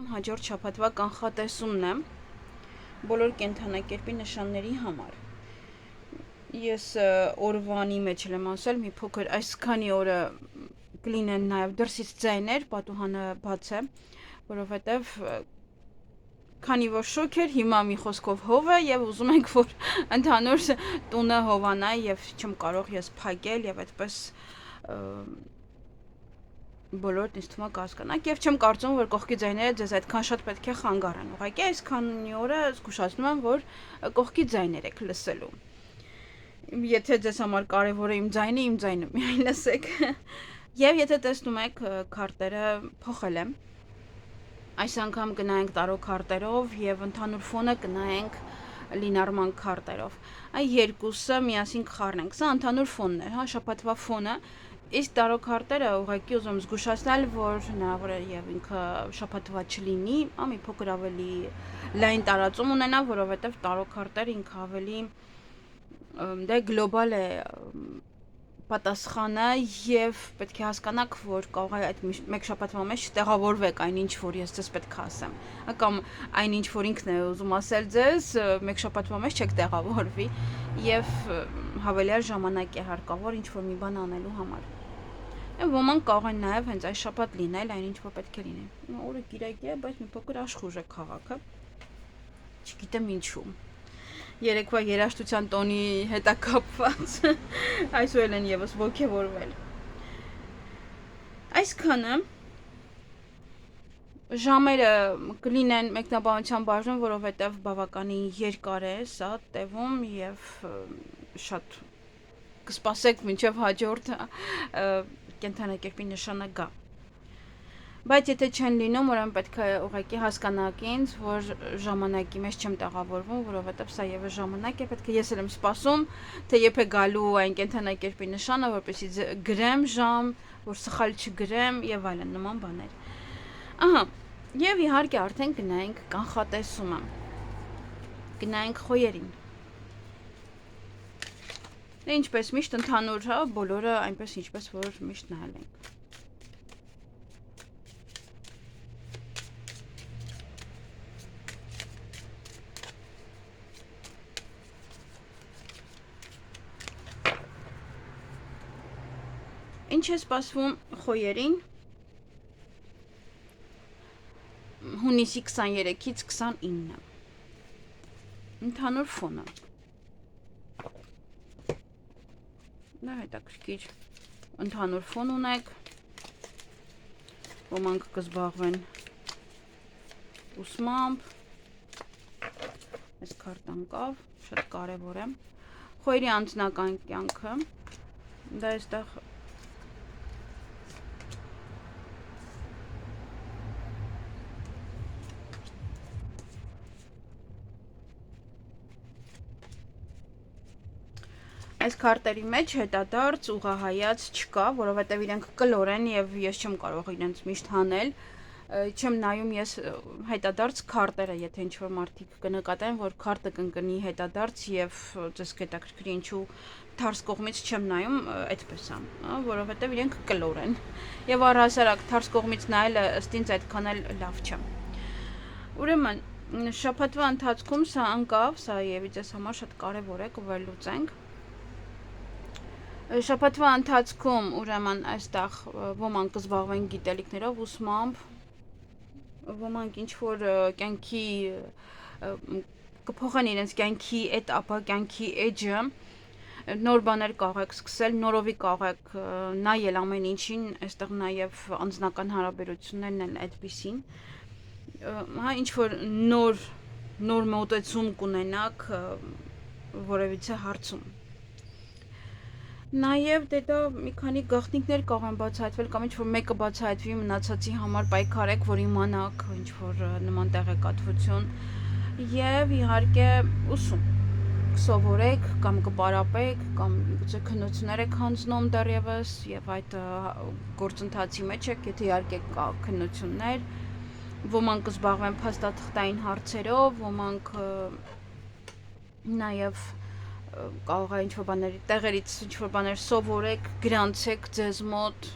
Հաջորդ շաբաթվա կանխատեսումն է բոլոր կենդանակերպի նշանների համար։ Ես օրվանի մեջ եմ ասել, մի փոքր այսքանի օրը կլինեն նաև դրսից ձայներ, պատուհանը բաց է, որովհետև քանի որ շոկ էր, հիմա մի խոսքով հով է եւ ուզում ենք, որ ընդհանուր տունը հովանա եւ չեմ կարող ես փակել եւ այդպես բոլորդ ինձ թվում է կհասկանաք եւ չեմ կարծում, որ կողքի ձայները ձեզ այդքան շատ պետք է խանգարեն։ Ուղղակի այսքանի օրը զգուշացնում եմ, որ կողքի ձայներ եք լսելու։ Եթե ձեզ համար կարևոր է իմ ձայնը միայն լսեք։ Եվ եթե տեսնում եք քարտերը փոխել եմ, այս անգամ գնայինք տարո քարտերով եւ ընդհանուր ֆոնը գնայինք լինարման քարտերով։ Այ երկուսը միասին կխառնենք։ Սա ընդհանուր ֆոնն է, հա, շաբաթվա ֆոնը։ Իսկ տարո քարտերը ուղղակի ուզում զգուշացնել, որ հնարավոր է եւ ինքը շաբաթվա չլինի, մի փոքր ավելի լայն տարածում ունենա, որովհետեւ տարո քարտերը ինքը ավելի դե գլոբալ է պատասխանը եւ պետք է հասկանաք, որ կարող է այդ մեկ շաբաթվա մեջ տեղավորվեք այնինչ, որ ես ձեզ պետք է ասեմ, կամ այնինչ, որ ինքն է ուզում ասել ձեզ, մեկ շաբաթվա մեջ չեք տեղավորվի եւ հավելյալ ժամանակ է հարկավոր ինչ որ մի բան անելու համար։ Ոմանք կարող են նաև հենց այս շաբաթ լինել, այնինչ որ պետք է լինի։ Օրը կիրակի է, բայց մի փոքր աշխուժ է քաղաքը։ Չգիտեմ ինչու։ Երեկվա երաժշտության տոնի հետ է կապված։ Այսօր են եւս ոգևորվել։ Այսքանը ժամերը կլինեն մեկնաբանության բաժնում, որովհետև բավականին երկար է սա տևում եւ շատ կսպասեք մինչև հաջորդ կենդանակերպի նշանը գա։ Բայց եթե չեն լինում, ուրեմն պետք է ուղղակի հասկանաք ինձ, որ ժամանակի մեջ չեմ տեղավորվում, որովհետև սա եւս ժամանակ է, պետք է ես եմ սպասում, թե երբ է գալու այն կենդանակերպի նշանը, որպեսզի գրեմ ժամ, որ սխալ չգրեմ եւ այլն նման բաներ։ Ահա, եւ իհարկե արդեն գնայինք կանխատեսումը։ Գնայինք խոյերին։ Ինչպես միշտ ընդհանուր, հա, բոլորը այնպես ինչպես որ միշտ նայել ենք։ Ինչ է սպասվում խոյերին հունիսի 23-ից 29։ Ընդհանուր ֆոնը։ Դա հետաքրքիր ընդհանուր ֆոն ունեք, ոմանք կզբաղվեն ուսմամբ, այս քարտան կավ, շատ կարևոր է, խոյերի անձնական կյանքը, դա այստեղ այս քարտերի մեջ հետադարձ ուղղահայաց չկա, որովհետև իրենք կլոր են եւ ես չեմ կարող իրենց միշտ հանել, չեմ նայում ես հետադարձ քարտերը, եթե ինչ-որ մարդիկ կնկատեն, որ քարտը կընկնի հետադարձ եւ ձեզ կհետաքրքրի ինչու թարս կողմից չեմ նայում, այդպես է, որովհետև իրենք կլոր են եւ առհասարակ թարս կողմից նայելը ըստ ինձ այդքան էլ լավ չէ։ Ուրեմն շաբաթվա ընթացքում սա անկավ, սա եւի ձեզ համար շատ կարեւոր է, կվերլուծենք։ Շաբաթվա ընթացքում ուրեմն այստեղ ոմանք կզբաղվեն գիտելիքներով, ուսմամբ, ոմանք ինչ-որ կյանքի կփոխեն իրենց կյանքի էտապը, կյանքի էջը, նոր բաներ կարող եք սկսել, նորովի կարող եք նայել ամեն ինչին, այստեղ նաև անձնական հարաբերություններն են այդպիսին, հա, ինչ-որ նոր մոտեցում կունենաք որևիցե հարցում։ Նաև դե դա մի քանի գաղտնիքներ կարող են բացահայտվել կամ ինչ-որ մեկը բացահայտվի մնացածի համար պայքարեք, որ իմանաք ինչ-որ նման տեղեկատվություն եւ իհարկե ուսում կսովորեք կամ կպարապեք կամ գուցե քննություններ եք հանձնում դեռևս եւ այդ գործընթացի մեջ եք, եթե իհարկե կա քննություններ, ոմանք կզբաղվեն փաստաթղթային հարցերով, ոմանք նաև կարող է ինչ-որ բաների տեղերից ինչ-որ բաներ սովորեք, գրանցեք ձեզ մոտ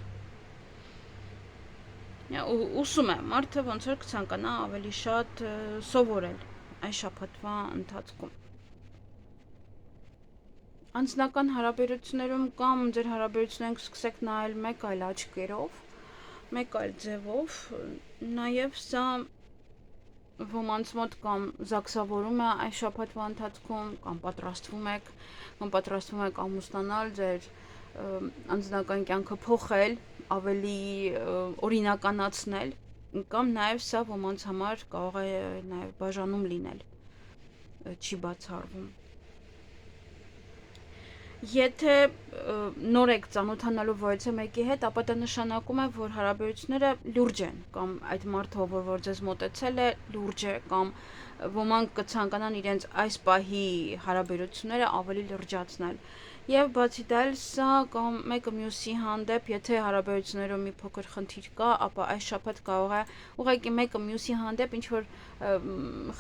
Ուսում է, մարդը ոնց որ կցանկանա ավելի շատ սովորել այս շաբաթվա ընթացքում։ Անձնական հարաբերություններում կամ ձեր հարաբերություններում սկսեք նայել մեկ այլ աչքերով, մեկ այլ ձևով, նաև սա ոմանց մոտ կամ զաքսավորում է այս շաբաթվա ընթացքում, կամ պատրաստվում եք ամուսնանալ, ձեր անձնական կյանքը փոխել, ավելի օրինականացնել, կամ նաև սա ոմանց համար կարող է նաև բաժանում լինել, չի բացառվում։ Եթե նոր եք ծանոթանալու որևէ մեկի հետ, ապա դա նշանակում է, որ հարաբերությունները լուրջ են, կամ այդ մարդը, որ ձեզ մոտեցել է, լուրջ է, կամ ոմանք կցանկանան իրենց այս պահի հարաբերությունները ավելի լրջացնել։ Եվ բացի դա, սա կամ մեկը մյուսի հանդեպ, եթե հարաբերություններում մի փոքր խնդիր կա, ապա այս շաբաթ կարող է ուղղակի մեկը մյուսի հանդեպ ինչ-որ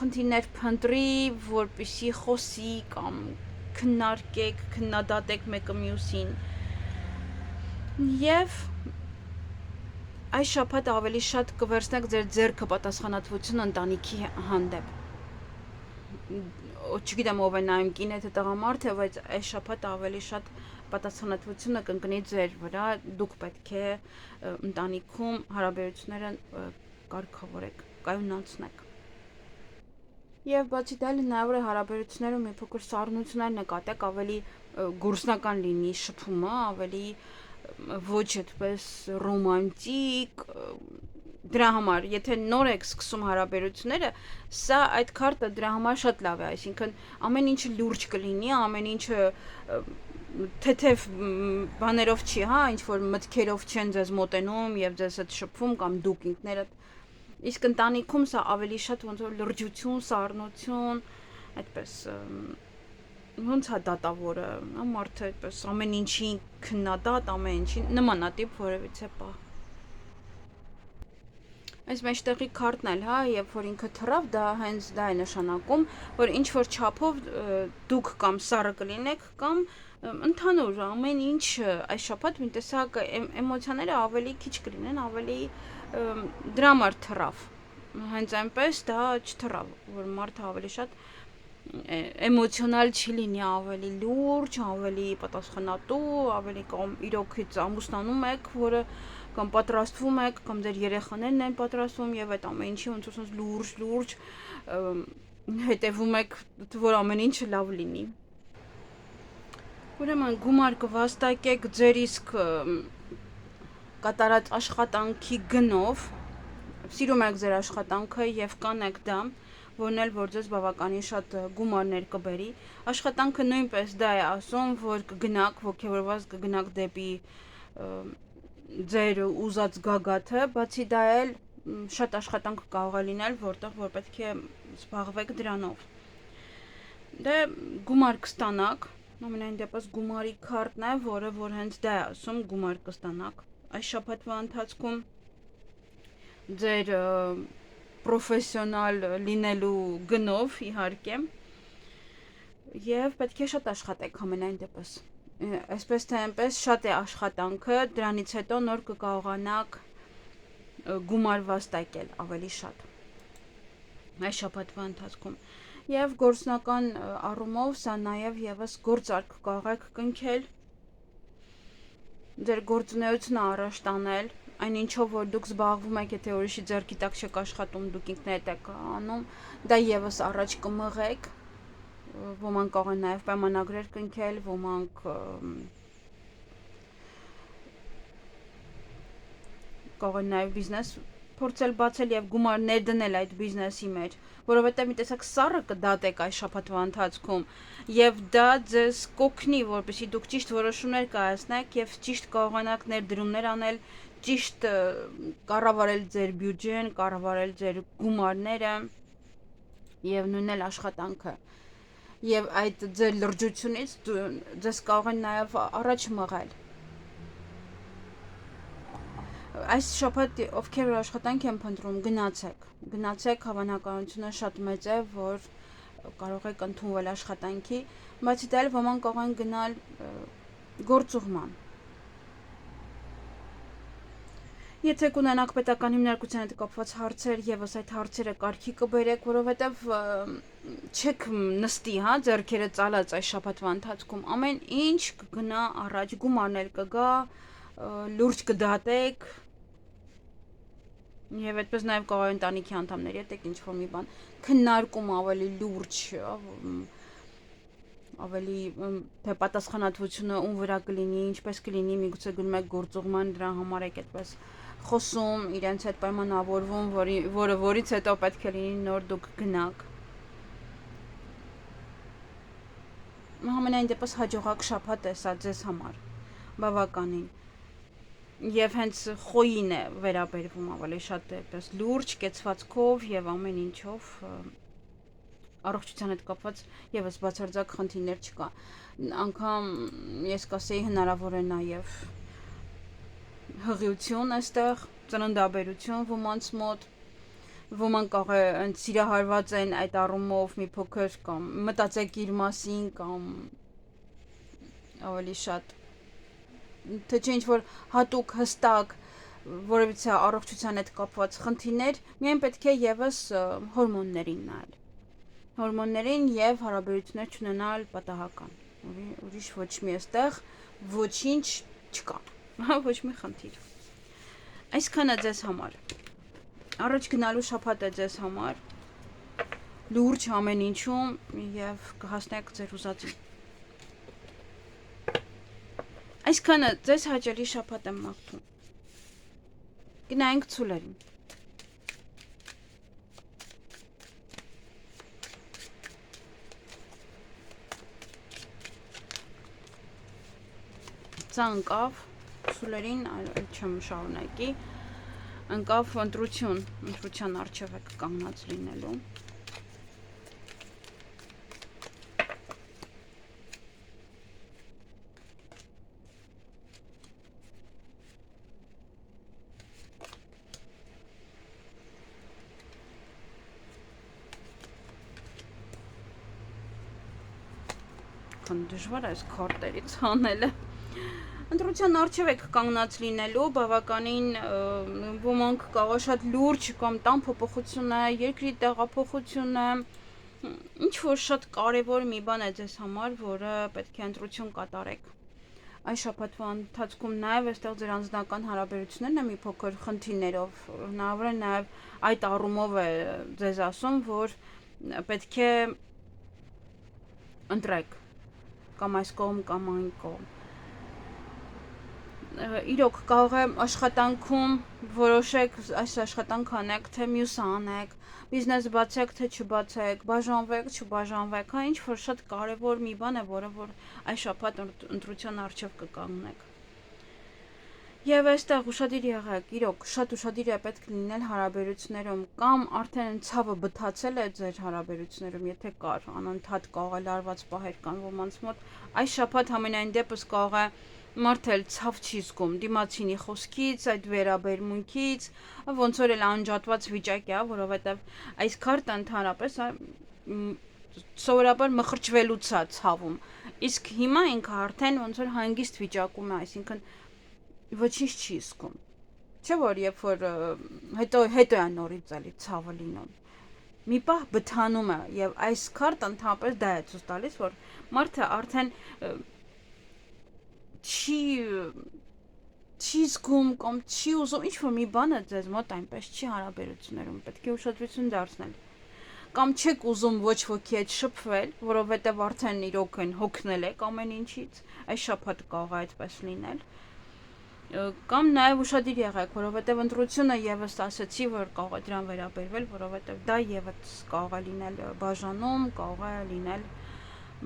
խնդիրներ փնտրի, որպեսզի խոսի կամ քննարկեք, քննադատեք մեկը մյուսին։ Եվ այս շաբաթ ավելի շատ կվերցնեք ձեր ձեռքը պատասխանատվություն ընտանիքի հանդեպ։ Չգիտեմ ով է նայում, կին է թե տղամարդ է, բայց այս շաբաթ ավելի շատ պատասխանատվությունը կընկնի ձեր վրա, դուք պետք է ընտանիքում հարաբերությունները կարգավորեք, կայունացնեք։ Եվ բացի դա հնարավոր է հարաբերություններում մի փոքր սառնություններ նկատեք, ավելի գործնական լինի շփումը, ավելի ոչ այդպես ռոմանտիկ, դրա համար, եթե նոր եք սկսում հարաբերությունները, սա այդ քարտը դրա համար շատ լավ է, այսինքն ամեն ինչը լուրջ կլինի, ամեն ինչը թեթև բաներով չի, հա, ինչ որ մտքերով չեն ձեզ մոտենում եւ ձեզ հետ շփվում կամ դուք ինքներդ, իսկ ընտանիքում սա ավելի շատ ոնց որ լրջություն, սառնություն, այդպես ոնց է դատավորը, մարդը այդպես ամեն ինչի քննադատ, ամեն ինչի նմանատիպ որևիցե պահ։ Այս մեջտեղի քարտն էլ, հա, երբ որ ինքը թռավ, դա հենց դա է նշանակում, որ ինչ որ չափով դուք կամ սառը կլինեք, կամ ընդհանուր ամեն ինչ այս շաբաթ մի տեսակ էմոցիաները ավելի քիչ կլինեն, ավելի դրա համար թռավ։ Հենց այնպես դա չթռավ, որ մարդը ավելի շատ էմոցիոնալ չի լինի, ավելի լուրջ, ավելի պատասխանատու, ավելի կամ իրոքից ամուսնանում եք, որը կամ պատրաստվում եք, կամ ձեր երեխաներն են պատրաստվում եւ այդ ամեն ինչի ոնց որ լուրջ հետևում եք, որ ամեն ինչը լավ լինի։ Ուրեմն գումար կվաստակեք ձեր իսկ կատարած աշխատանքի գնով, սիրում եք ձեր աշխատանքը եւ կանեք դա, որն էլ որ ձեզ բավականին շատ գումարներ կբերի։ Աշխատանքը նույնպես դա է ասում, որ կգնաք, ոգևորված կգնաք դեպի ձեր ուզած գագաթը, բացի դա էլ շատ աշխատանք կարող է լինել, որտեղ որ պետք է զբաղվեք դրանով։ Դե գումար կստանաք, ամենայն դեպս գումարի քարտն է, որը որ հենց դա է ասում, գումար կստանաք այս շաբաթվա ընթացքում ձեր պրոֆեսիոնալ լինելու գնով, իհարկե, եւ պետք է շատ աշխատեք ամենայն դեպս։ Այսպես թե այնպես շատ է աշխատանքը, դրանից հետո նոր կկարողանաք գումար վաստակել ավելի շատ այս շաբաթվա ընթացքում։ Եվ գործնական առումով սա նաեւ եւս գործարք կարող եք կնքել, ձեր գործունեությունը առաջ տանել, այնինչով որ դուք զբաղվում եք, եթե ուրիշի ձեռքի տակ չեք աշխատում, դուք ինքներդ եք անում, դա եւս առաջ կմղեք, ոմանք կարող են նաեւ պայմանագրեր կնքել, ոմանք կարող են նաեւ բիզնես փորձել բացել եւ գումար ներդնել այդ բիզնեսի մեջ, որովհետեւ մի տեսակ սառը կդատեք այս շաբաթվա ընթացքում եւ դա ձեզ կօգնի, որպեսզի դուք ճիշտ որոշումներ կայացնեք եւ ճիշտ կարողանաք ներդրումներ անել, ճիշտ կառավարել ձեր բյուջեն, կառավարել ձեր գումարները եւ նույնն էլ աշխատանքը։ Եվ այդ ձեր լրջությունից ձեզ կարող են նաեւ առաջ մղել։ Այս շաբաթ ովքեր որ աշխատանք են փնտրում, գնացեք, հավանականությունը շատ մեծ է, որ կարող եք ընդունվել աշխատանքի, բացի դա էլ ոմանք կարող են գնալ գործուղման։ Եթե կունենաք պետական հիմնարկության հետ կապված հարցեր, եւս այդ հարցերը կարգի կբերեք, որովհետեւ չեք նստի, հա, ձեռքերը ծալած այս շաբաթվա ընթացքում ամեն ինչ կգնա առաջ, գումարներ կգա, լուրջ կդատեք, եւ այդպես նաեւ կարող է ընտանիքի անդամների հետ ինչ որ մի բան քննարկում ավելի լուրջ, ավելի թե պատասխանատվությունը ում վրա կլինի, ինչպես կլինի, միգուցե գնում եք գործուղման, դրա համար եք այդպես խոսում, իրենց հետ պայմանավորվում, որից հետո պետք է լինի նոր դուք գնաք։ Համենայն դեպս հաջողակ շաբաթ է սա ձեզ համար, բավականին։ Եվ հենց խոյին է վերաբերվում ավելի շատ այդպես լուրջ, կեցվածքով եւ ամեն ինչով առողջության հետ կապված եւս բացարձակ խնդիրներ չկա։ Անկամ ես կասեի հնարավոր է նաեւ հղիություն այստեղ, ծննդաբերություն ոմանց մոտ, ոմանք կարող է սիրահարված են այդ առումով մի փոքր կամ մտածեք իր մասին կամ ավելի շատ թե չէ ինչ-որ հատուկ հստակ որևիցե առողջության հետ կապված խնդիրներ, միայն պետք է եւս հորմոններին նայել։ Հորմոններին եւ հարաբերություններ չունենալ պատահական։ Ուրիշ ոչ մի այստեղ ոչինչ չկա։ Ոչ մի խնդիր։ Այսքանը ձեզ համար։ Առաջ գնալու շաբաթ է ձեզ համար։ Լուրջ ամեն ինչում եւ կհասնեք ձեր ուզածին։ Այսքանը ձեզ հաճելի շաբաթ եմ մաղթում։ Գնայինք ցուլերին։ Սա ընկավ ցուլերին, այլ չեմ շարունակի։ Ընկավ ընտրության առջև եք կանգնած լինելու։ Դժվար է այս քարտերից անելը։ Ընտրության առջև եք կանգնած լինելու, բավականին ոմանք կարող շատ լուրջ կամ տան փոփոխություն է, երկրի տեղափոխություն է, ինչ որ շատ կարևոր մի բան է ձեզ համար, որը պետք է ընտրություն կատարեք։ Այս շաբաթվա ընթացքում նաև այստեղ ձեր անձնական հարաբերություններն է մի փոքր խնդիրներով, հնարավոր է նաև այդ առումով է ձեզ ասում, որ պետք է ընտրեք կամ այս կողմ կամ այն կողմ։ Իրոք կարող է աշխատանքում որոշեք այս աշխատանքը անեք, թե մյուսը անեք, բիզնես բացեք, թե չբացեք, բաժանվեք, չբաժանվեք, հա ինչ որ շատ կարևոր մի բան է, որը որ այս շաբաթ ընտրության առջև կկանգնեք։ Եվ այստեղ ուշադիր եղեք, իրոք շատ ուշադիր է պետք լինել հարաբերություններում կամ արդեն ցավը բթացել է ձեր հարաբերություններում, եթե կար անընդհատ կարող է լարված պահեր կան ոմանց մոտ, այս շաբաթ ամենայն դեպս կարող է մարդը ցավ չի զգում դիմացինի խոսքից, այդ վերաբերմունքից, ոնց որ էլ անջատված վիճակ է, որովհետև այս քարտը ընդհանրապես սովորաբար մխրճվելուց է ցավում։ Իսկ հիմա ինքը արդեն ոնց որ հանգիստ վիճակում է, այսինքն ոչինչ չի զգում։ Չէ՞ որ երբ որ հետո է նորից էլի ցավը լինում։ Մի պահ բթանում է եւ այս քարտը ընդհանրապես դա է ցույց տալիս, որ մարդը արդեն չի զգում կամ չի ուզում ինչ որ մի բանը ձեզ մոտ այնպես չի հարաբերություններում, պետք է ուշադրություն դարձնել։ Կամ չեք ուզում ոչ ոքի հետ շփվել, որովհետեւ արդեն իրոք են հոգնել եք ամեն ինչից, այս շաբաթ կարող է այդպես լինել։ Կամ նաև ուշադիր եղեք, որովհետև ընտրությունը եւս ասացի, որ կարող է դրան վերաբերվել, որովհետև դա եւս կարող է լինել բաժանում, կարող է լինել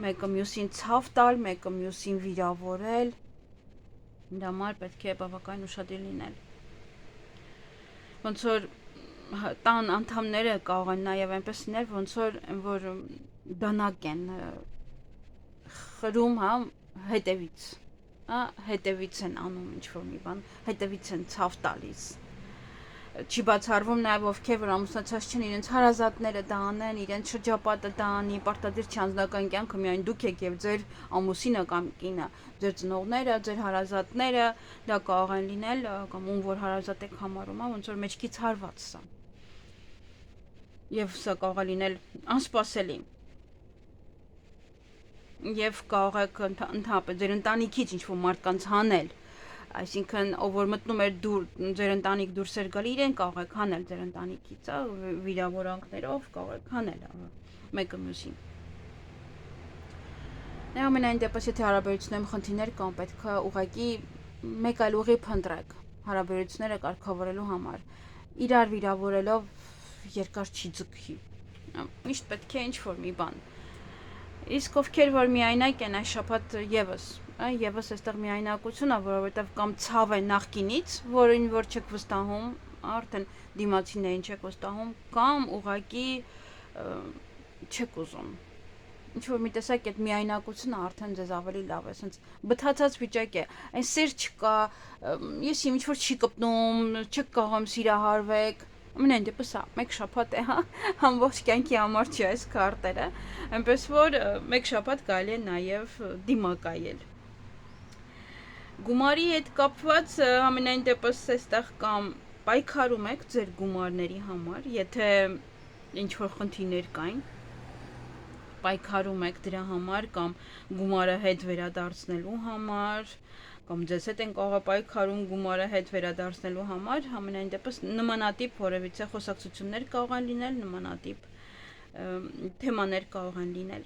մեկը մյուսին ցավ տալ, մեկը մյուսին վիրավորել։ Դրա համար պետք է բավական ուշադիր լինել։ Ոնց որ տան անդամները կարող են նաև այնպես լինել, ոնց որ դանակ են խրում, հա, հետևից։ Հետևից են անում ինչ որ մի բան, հետևից են ցավ տալիս։ Չի բացառվում նաև ովքեր որ ամուսնացած չեն, իրենց հարազատները դա անեն, իրենց շրջապատը դա անի, պարտադիր չի անձնական կյանքը միայն դուք եք եւ ձեր ամուսինը կամ կինը, ձեր ծնողները, ձեր հարազատները, դա կարող են լինել կամ ում որ հարազատ եք համարում, ոնց որ մեջքից հարված սա։ Եվ սա կարող է լինել անսպասելի։ Եվ կարող եք ընդհանրապես ձեր ընտանիքից ինչ-որ մարդկանց հանել, այսինքն ով որ մտնում էր ձեր ընտանիք դուրս էր գալի, իրեն կարող եք հանել ձեր ընտանիքից, վիրավորանքներով կարող եք հանել մեկը մյուսին։ Ամենայն դեպս եթե հարաբերություններում խնդիրներ կան, պետք է ուղղակի մեկ այլ ուղի փնտրեք հարաբերությունները կարգավորելու համար։ Իրար վիրավորելով երկար չի ձգի։ Միշտ պետք է ինչ-որ մի բան։ Իսկ ովքեր որ միայնակ են այս շաբաթ եւս այստեղ միայնակություն է, որովհետեւ կամ ցավ է նախկինից, որին որ չեք վստահում, արդեն դիմացիներին չեք վստահում, կամ ուղակի չեք ուզում։ Ինչ որ մի տեսակ այդ միայնակությունը արդեն ձեզ ավելի լավ է, ասենց բթացած վիճակ է, այն սեր չկա, ես ինչ որ չի կպնում, չեք կարող սիրահարվեք։ Ամենայն դեպս մեկ շաբաթ է, ամբողջ կյանքի համար չի այս քարտերը, այնպես որ մեկ շաբաթ կարելի է նաև դիմակայել։ Գումարի հետ կապված ամենայն դեպս այստեղ կամ պայքարում եք ձեր գումարների համար, եթե ինչ որ խնդիրներ կային, պայքարում եք դրա համար կամ գումարը հետ վերադարձնելու համար, կամ ձեզ հետ են կարող պայքարում գումարը հետ վերադարձնելու համար, ամենայն դեպս նմանատիպ որևիցե խոսակցություններ կարող են լինել, նմանատիպ թեմաներ կարող են լինել։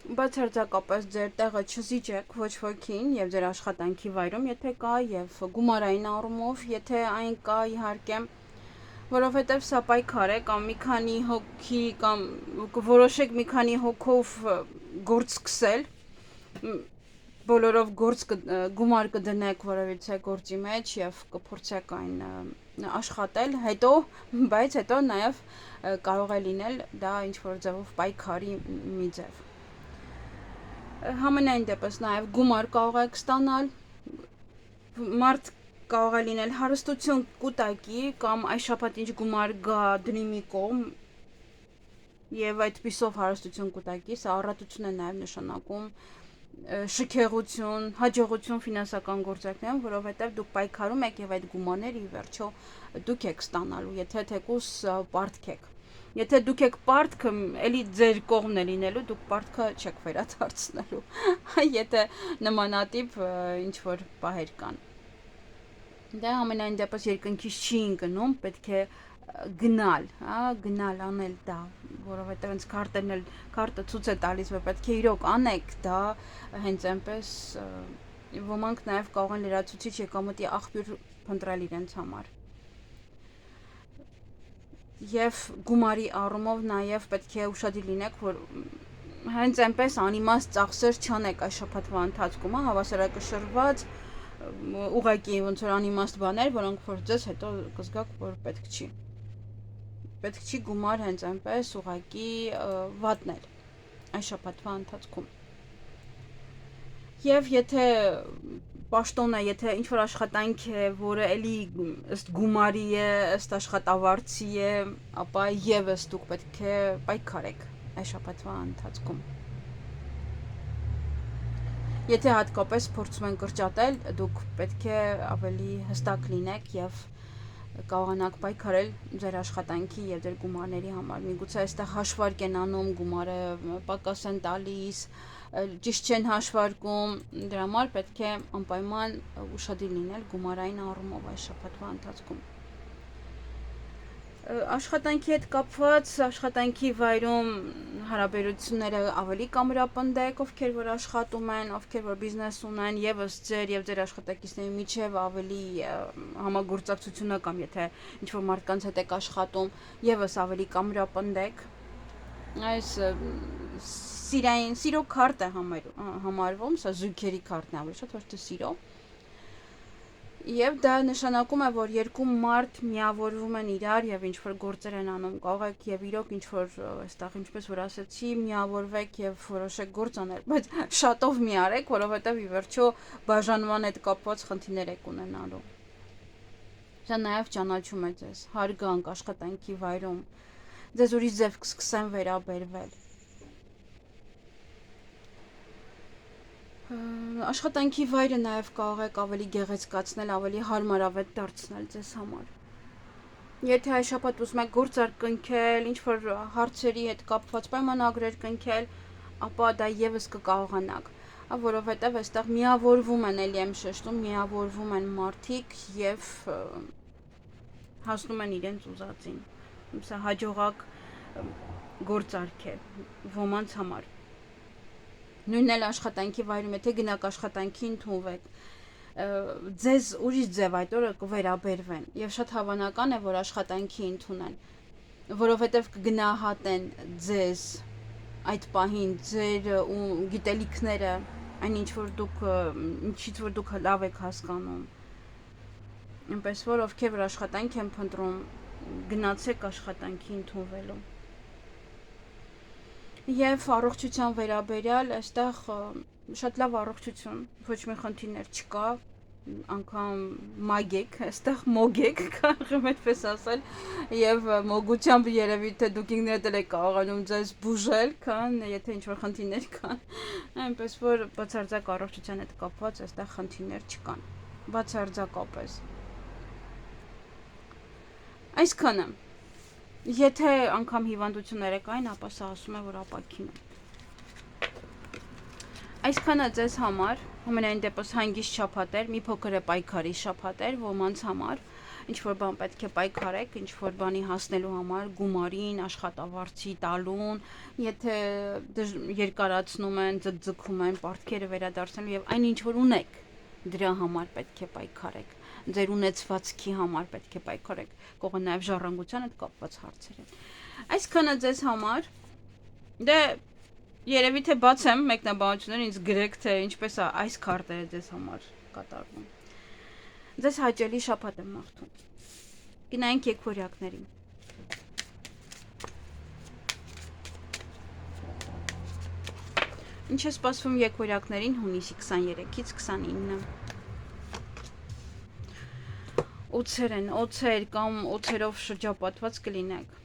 Բացարձակապես ձեր տեղը չզիջեք ոչ ոքին եւ ձեր աշխատանքի վայրում, եթե կա եւ գումարային առումով, եթե այն կա իհարկե, որովհետեւ սա պայքար է կամ մի քանի հոգի կամ որոշեք մի քանի հոգով գործ սկսել, բոլորով գումար կդնեք որևիցե գործի մեջ եւ կփորձեք այն աշխատել, բայց հետո նաեւ կարող է լինել դա ինչ որ ձևով պայքարի մի ձև։ Համենայն դեպս նաեւ գումար կարող եք ստանալ, մարդ կարող է լինել հարստություն կուտակի կամ այս շաբաթ ինչ գումար գա դնի մի կողմ եւ այդպիսով հարստություն կուտակի, սա առատություն է նաեւ նշանակում շքեղություն, հաջողություն ֆինանսական գործարքներում, որովհետև դուք պայքարում եք եւ այդ գումարները ի վերջո դուք եք ստանալու, եթե թեկուս պարտք եք։ Եթե դուք եք պարտքը, էլի ձեր կողմն է լինելու, դուք պարտքը չեք վերադարձնելու։ Եթե նմանատիպ ինչ որ բաներ կան։ Դա ամենայն դեպս երկնքից չի ընկնում, պետք է գնալ, գնալ անել դա, որովհետև հենց քարտը ցույց է տալիս, որ պետք է իրոք անեք դա, հենց այնպես ոմանք նաև կարող են լրացուցիչ եկամտի աղբյուր փնտրել իրենց համար։ Եվ գումարի առումով նաև պետք է ուշադիր լինեք, որ հենց այնպես անիմաստ ծախսեր չանեք այս շաբաթվա ընթացքում, հավասարակշռված ուղղակի ոնց որ անիմաստ բաներ, որոնք որ ձեզ հետո կզգաք, որ պետք չի։ Պետք չի գումար հենց այնպես ուղղակի վատնել այս շաբաթվա ընթացքում։ Եվ եթե պաշտոնը, եթե ինչ-որ աշխատանք է, որը էլի ըստ գումարի է, ըստ աշխատավարձի է, ապա եւս դուք պետք է պայքարեք այս շաբաթվա ընթացքում։ Եթե հատկապես փորձում են կրճատել, դուք պետք է ավելի հստակ լինեք եւ կարողանաք պայքարել ձեր աշխատանքի եւ ձեր գումարների համար։ Միգուցե այստեղ հաշվարկ են անում, գումարը պակաս են տալիս, ճիշտ չեն հաշվարկում, դրա համար պետք է անպայման ուշադիր լինել գումարային առումով այս շաբաթվա ընթացքում։ Աշխատանքի հետ կապված, աշխատանքի վայրում հարաբերությունները ավելի կամրապնդեք, ովքեր որ աշխատում են, ովքեր որ բիզնես ունեն, եւս ձեր եւ ձեր աշխատակիցների միջև ավելի համագործակցությունը կամ եթե ինչ-որ մարդկանց հետ եք աշխատում, եւս ավելի կամրապնդեք։ Այս սիրո քարտ է համարվում, սա զույգերի քարտն է, ավելի շատ ոչ թե սիրո։ Եվ դա նշանակում է, որ երկու մարդ միավորվում են իրար եւ ինչ որ գործեր են անում, կարող եք եւ իրոք ինչ որ այստեղ ինչպես որ ասացի, միավորվեք եւ որոշեք գործ անել, բայց շատով մի արեք, որովհետեւ ի վերջո բաժանման հետ կապված խնդիրներ եք ունենալու։ Սա նաև ճանաչում է ձեզ, հարգանք աշխատանքի վայրում, ձեզ ուրիշ ձև կսկսեն վերաբերվել։ Աշխատանքի վայրը նաև կարող եք ավելի գեղեցկացնել, ավելի հարմարավետ դարձնել ձեզ համար։ Եթե այս շաբաթ ուզում եք գործարք կնքել, ինչ-որ հարցերի հետ կապված պայմանագրեր կնքել, ապա դա եւս կկարողանաք, որովհետև այստեղ միավորվում են, ելի եմ շեշտում, միավորվում են մարդիկ եւ հասնում են իրենց ուզածին։ Սա հաջողակ գործարք է ոմանց համար։ Նույնն էլ աշխատանքի վայրում, եթե գնաք աշխատանքի ընդունվեք, ձեզ ուրիշ ձև այդ օրը կվերաբերվեն եւ շատ հավանական է, որ աշխատանքի ընդունեն, որովհետեւ կգնահատեն ձեզ այդ պահին, ձեր գիտելիքները, այն ինչից որ դուք լավ եք հասկանում։ Այնպես որ ովքեր որ աշխատանք են փնտրում, գնացեք աշխատանքի ընդունվելու։ Եվ առողջության վերաբերյալ այստեղ շատ լավ առողջություն, ոչ մի խնդիրներ չկա, անգամ մագեք, այստեղ մոգեք, կարող եմ այդպես ասել, եւ մոգությամբ երևի թե դուք ինքներդ եք կարողանում ձեզ բուժել, քան եթե ինչ-որ խնդիրներ կան, այնպես որ բացարձակ առողջության հետ կապված այստեղ խնդիրներ չկան, բացարձակապես։ Այսքանը, եթե անգամ հիվանդություններ կային, ապա սա ասում է, որ ապակին է։ Այսքանը ձեզ համար, ամենայն դեպս հանգիստ շաբաթ էր, մի փոքր է պայքարի շաբաթ էր ոմանց համար, ինչ-որ բան պետք է պայքարեք, ինչ-որ բանի հասնելու համար, գումարին, աշխատավարձի տալուն, եթե երկարացնում են, ձգձգում են, պարտքերը վերադարձնելու եւ այն ինչ-որ ունեք, դրա համար պետք է պայքարեք, ձեր ունեցվածքի համար պետք է պայքարեք, կողը նաեւ ժառանգության հետ կապված հարցեր են։ Այսքանը ձեզ համար, դե երևի թե բացեմ մեկնաբանությունները ինձ գրեք թե ինչպես է այս քարտերը ձեզ համար կատարվում։ Ձեզ հաճելի շաբաթ եմ մաղթում։ Գնայինք եկվորյակներին։ Ինչ է սպասվում եկվորյակներին հունիսի 23-ից 29։ Օձեր են, օձեր կամ օձերով շրջապատված կլինեք։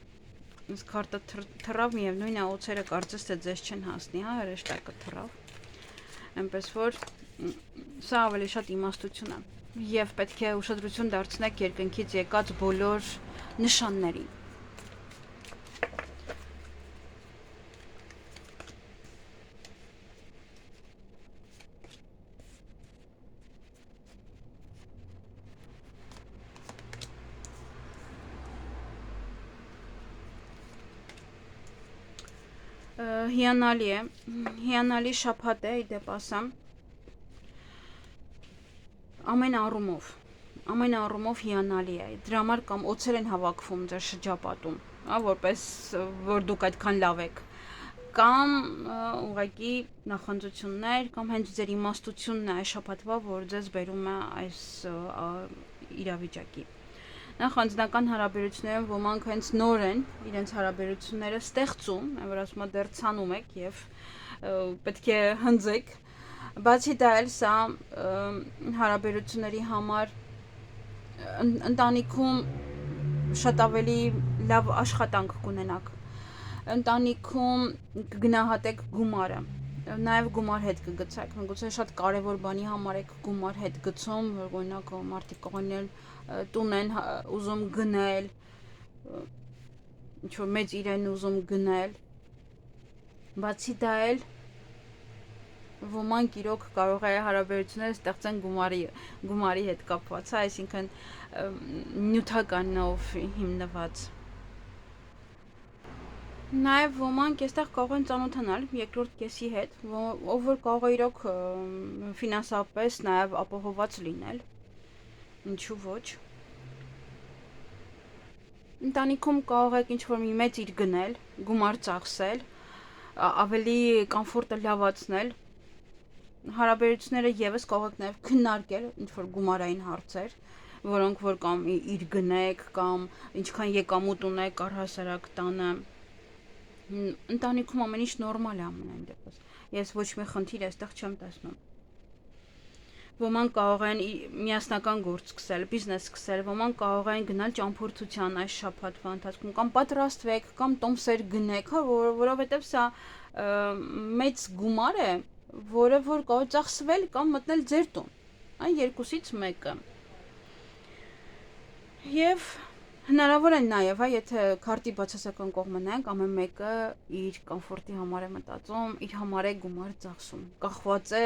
Այս քարտը թռավ միևնույն է, օձերը կարծես թե ձեզ չեն հասնի, հա, հրեշտակը թռավ։ Այնպես որ սա ավելի շատ իմաստություն է եւ պետք է ուշադրություն դարձնեք երկնքից եկած բոլոր նշաններին։ Հիանալի է, հիանալի շաբաթ է, իդեպ ասեմ, ամեն առումով հիանալի է, դրա համար կամ օձեր են հավաքվում ձեր շրջապատում, որպես որ դուք այդքան լավ եք, կամ ուղղակի նախանձություններ, կամ հենց ձեր իմաստությունն է այս շաբաթվա, որ ձեզ բերում է այս իրավիճակի։ Նախ անձնական հարաբերություններում ոմանք հենց նոր են իրենց հարաբերությունները ստեղծում, որ ասում եմ դեռ ցանում եք եւ պետք է հնձեք, բացի դա էլ սա հարաբերությունների համար ընտանիքում շատ ավելի լավ աշխատանք կունենաք, ընտանիքում կգնահատեք գումարը, նաև գումար հետ կգցեք, միգուցե շատ կարևոր բանի համար եք գումար հետ գցում, որ օրինակ մարդիկ կողանել տուն են ուզում գնել, ինչ-որ մեծ իրեն ուզում գնել, բացի դա էլ ոմանք իրոք կարող է հարաբերությունները ստեղծեն գումարի հետ կապված, այսինքն նյութականով հիմնված։ Նաև ոմանք այստեղ կարող են ծանոթանալ երկրորդ կեսի հետ, ով որ կարող է իրոք ֆինանսապես նաև ապահոված լինել, ինչու ոչ։ Ընտանիքում կարող եք ինչ-որ մի մեծ իր գնել, գումար ծախսել, ավելի կոմֆորտը լավացնել, հարաբերությունները եւս կարող եք նաև քննարկել ինչ-որ գումարային հարցեր, որոնք որ կամ իր գնեք, կամ ինչքան եկամուտ ունեք առհասարակ տանը, ընտանիքում ամեն ինչ նորմալ է ամենայն դեպս, ես ոչ մի խնդիր այստեղ չեմ տեսնում։ Ոմանք կարող են միասնական գործ սկսել, բիզնես սկսել, ոմանք կարող են գնալ ճամփորդության այս շաբաթվա ընթացքում կամ պատրաստվեք, կամ տոմսեր գնեք, հա, որովհետև սա մեծ գումար է, որը որ կարող ծախսվել կամ մտնել ձեր տուն, այն երկուսից մեկը։ Եվ հնարավոր է նաև, հա, եթե քարտի բացասական կողմը նայենք, ամեն մեկը իր կոմֆորտի համար է մտածում, իր համար է գումար ծախսում։ Կախված է,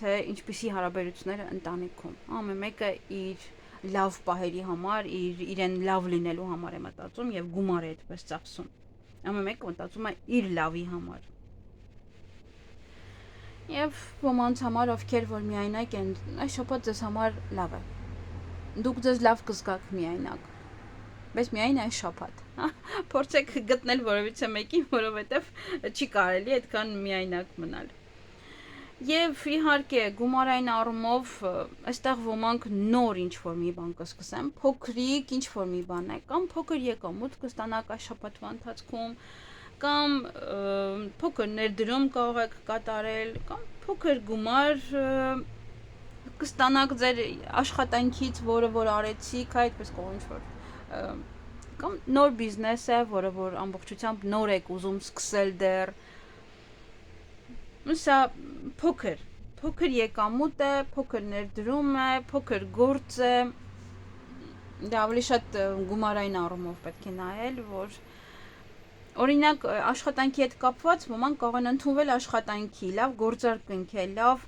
թե ինչպիսի հարաբերությունները ընտանիքում։ Ամեն մեկը իր լավ պահերի համար, իրեն լավ լինելու համար է մտածում եւ գումար է այդպես ծախսում։ Ամեն մեկը մտածում է իր լավի համար։ Եվ ոմանց համար, ովքեր որ միայնակ են, այս շփոթ ձեզ համար լավ է։ Դուք ձեզ լավ կզգաք միայնակ, բայց միայն այս շաբաթ, հա, փորձեք գտնել որևիցե մեկին, որովհետև չի կարելի այդքան միայնակ մնալ։ Եվ իհարկե գումարային առումով այստեղ ոմանք նոր ինչ-որ մի բան կսկսեն, փոքրիկ ինչ-որ մի բան է, կամ փոքր եկամուտ կստանաք այս շաբաթվա ընթացքում, կամ փոքր ներդրում կարող եք կատարել, կամ փոքր գումար կստանաք ձեր աշխատանքից, որը որ արեցիք, այդպես կողմ ինչ-որ կամ նոր բիզնես է, որը որ ամբողջությամբ նոր եք ուզում սկսել դեռ։ Սա փոքր եկամուտ է, փոքր ներդրում է, փոքր գործ է։ Դա ավելի շատ գումարային առումով պետք է նայել, որ օրինակ աշխատանքի հետ կապված ոմանք կարող են ընդունվել աշխատանքի, լավ գործար կնքել, լավ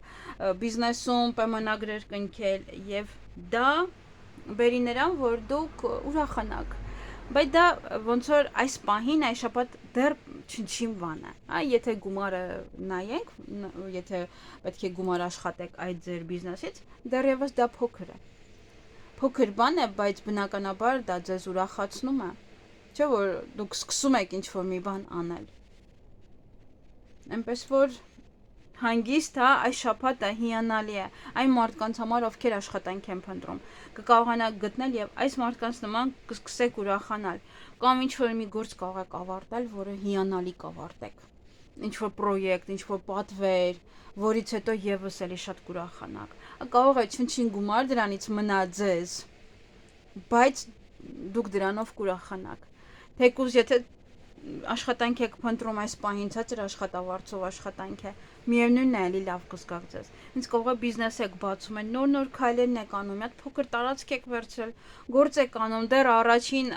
բիզնեսում պայմանագրեր կնքել եւ դա բերի նրան, որ դուք ուրախանաք։ Բայց դա ոնց որ այս պահին այս շաբաթ դեռ չնչին բան է, հա, եթե գումարը նայենք, եթե պետք է գումար աշխատեք այդ ձեր բիզնեսից, դեռևս դա փոքր է։ Փոքր բան է, բայց բնականաբար դա ձեզ ուրախացնում է։ Չէ՞ որ դուք սկսում եք ինչ-որ մի բան անել։ Այնպես որ հանգիստ, հա, այս շաբաթը հիանալի է այն մարդկանց համար, ովքեր աշխատանք են փնտրում։ Կկարողանաք գտնել եւ այս մարդկանց նման կսկսեք ուրախանալ, կամ ինչ-որ մի գործ կարող եք ավարտել, որը հիանալի կավարտեք։ Ինչ-որ պրոյեկտ, ինչ-որ պատվեր, որից հետո եւս էլի շատ կուրախանաք։ Կարող է չնչին գումար դրանից մնա ձեզ, բայց դուք դրանով կուրախանաք։ Թեկուզ եթե աշխատանք եք փնտրում այս պահին, ցածր աշխատավարձով աշխատանք է, միևնույնն է, էլի լավ կզգաք ձեզ։ Ինձ կարող է բիզնես եք բացում, նոր քայլերն եք անում, մի հատ փոքր տարածք եք վերցրել, գործ եք անում, դեռ առաջին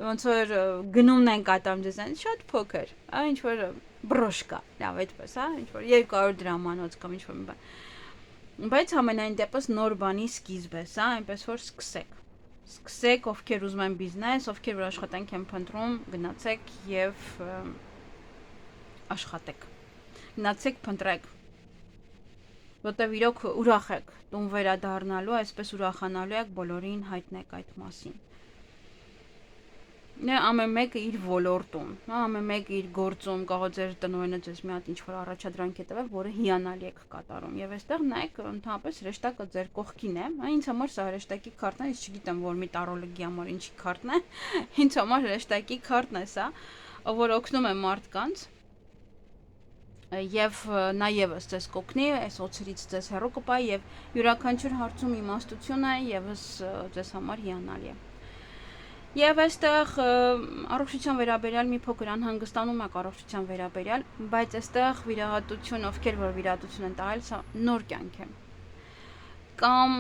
ոնց որ գնումն են կատարում ձեզ, շատ փոքր, ինչ որ բրոշկա, լավ այդպես, հա, ինչ որ 200 դրամանոց կամ ինչ որ մի բան։ Բայց ամենայն դեպս նոր բանի սկիզբ է, հա, այնպես որ սկսեք, ովքեր ուզում են բիզնես, ովքեր որ աշխատանք են փնտրում, գնացեք եւ աշխատեք։ Գնացեք, փնտրեք։ Որտեւ իրոք ուրախ եք տուն վերադառնալու, այսպես ուրախանալու եք, բոլորին հայտնեք այդ մասին։ Ամեն մեկը իր ոլորտում, ամեն մեկը իր գործում, կարող ձեր տնօրենը ձեզ մի հատ ինչ-որ առաջադրանք է տվել, որը հիանալի եք կատարում։ Եվ այստեղ նայեք, ընդհանրապես հրեշտակը ձեր կողքին է, ինձ համար սա հրեշտակի քարտն է, ես չգիտեմ, որ մի տարոլոգի համար ինչի քարտն է, ինձ համար հրեշտակի քարտն է սա, որ օգնում է մարդկանց եւ նա եւս ձեզ կօգնի, այս օծերից ձեզ հեռու կպահի եւ յուրաքանչյուր հարցում իմաստությունը եւս ձեզ համար հիանալի է։ Եվ այստեղ առողջության վերաբերյալ մի փոքր անհանգստանում եք առողջության վերաբերյալ, բայց այստեղ վիրահատություն, ովքեր որ վիրահատություն են տարել, սա նոր կյանք է։ Կամ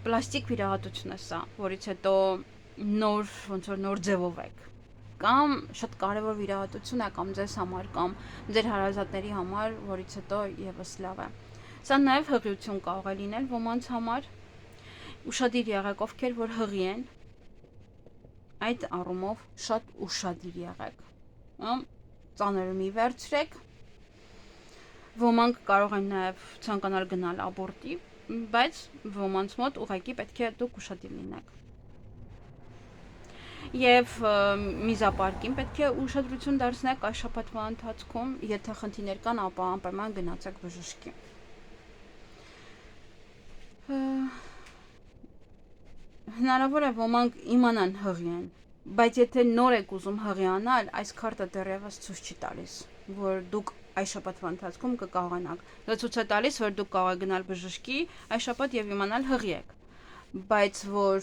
պլաստիկ վիրահատություն է սա, որից հետո նոր ոնց որ նոր ձևով եք։ Կամ շատ կարևոր վիրահատություն է կամ ձեզ համար, կամ ձեր հարազատների համար, որից հետո եւս լավ է։ Սա նաեւ հղիություն կարող է լինել ոմանց համար։ Ուշադիր եղեք, ովքեր որ հղի են, այդ առումով շատ ուշադիր եղեք, ծանրը մի վերցրեք, ոմանք կարող են նաև ցանկանալ գնալ աբորտի, բայց ոմանց մոտ ուղղակի պետք է դուք ուշադիր լինեք։ Եվ միզապարկին պետք է ուշադրություն դարձնեք այս շաբաթվա ընթացքում, եթե խնդիրներ կան, ապա անպայման գնացեք բժշկի։ Հնարավոր է ոմանք իմանան հղի են, բայց եթե նոր եք ուզում հղի անալ, այս քարտը դեռևս ցույց չի տալիս, որ դուք այս շաբաթվա ընթացքում կկարողանաք։ Դա ցույց է տալիս, որ դուք կարող եք գնալ բժշկի այս շաբաթ եւ իմանալ հղի եք, բայց որ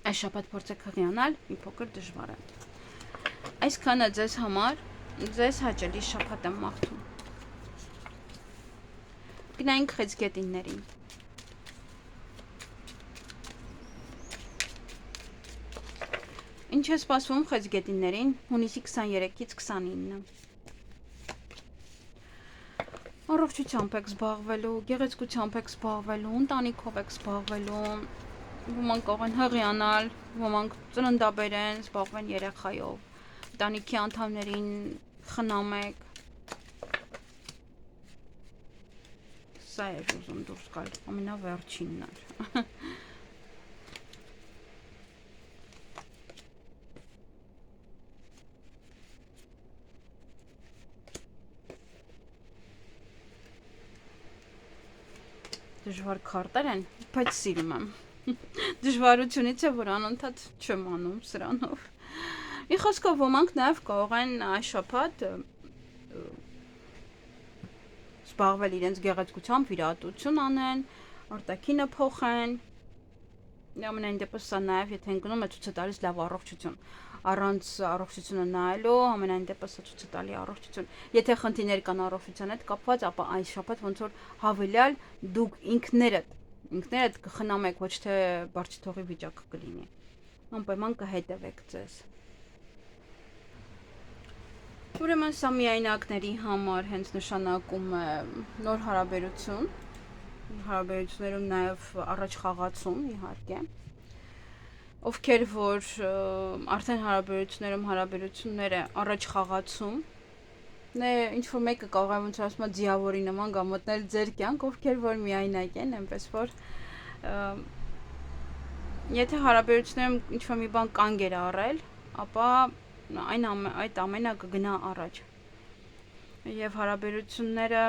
այս շաբաթ փորձեք հղիանալ, մի փոքր դժվար է։ Այսքանը ձեզ համար, ձեզ հաճելի շաբաթ եմ մաղթում։ Գնայինք խեցգետիններին։ Ինչ է սպասվում խեցգետիններին հունիսի 23-ից 29։ Առողջությամբ եք զբաղվելու, գեղեցկությամբ եք զբաղվելու, ընտանիքով եք զբաղվելու, ոմանք կարող են հղիանալ, ոմանք ծննդաբեր են, զբաղվեն երեխայով, ընտանիքի անդամներին խնամ եք։ Սա էր ուզում դուրս գալ, ամենավերջինն էր։ Դժվար քարտեր են, բայց սիրում եմ։ Դժվարությունից է, որ անընդհատ չեմ անում սրանով։ Մի խոսքով ոմանք նաև կարող են այս շաբաթ զբաղվել իրենց գեղեցկությամբ, վիրահատություն անեն, արտաքինը փոխեն։ Ամենայն դեպս սա նաև եթե են գնում է ցույց է տալիս լավ առողջություն։ Առանց առողջությունը նայելու ամենայն դեպս սա ցույց է տալի առողջություն։ Եթե խնդիրներ կան առողջության հետ կապված, ապա այս շաբաթ ոնց որ հավելյալ դուք ինքներդ կխնամեք, ոչ թե բարձիթողի վիճակը կլինի։ Անպայման կհետևեք ձեզ։ Ուրեմն սա միայնակների համար հենց նշանակում է նոր հարաբերություն, հարաբերություններում նաև առաջ խաղացում իհարկե։ Ովքեր որ արդեն հարաբերությունները առաջ խաղացում, ինչ որ մեկը կարող է ոնց որ ասում է ձիավորի նման գա մտնել ձեր կյանք, ովքեր որ միայնակ են, այնպես որ եթե հարաբերություններում ինչ որ մի բան կանգ էր առել, ապա այդ ամենը կգնա առաջ։ Եվ հարաբերությունները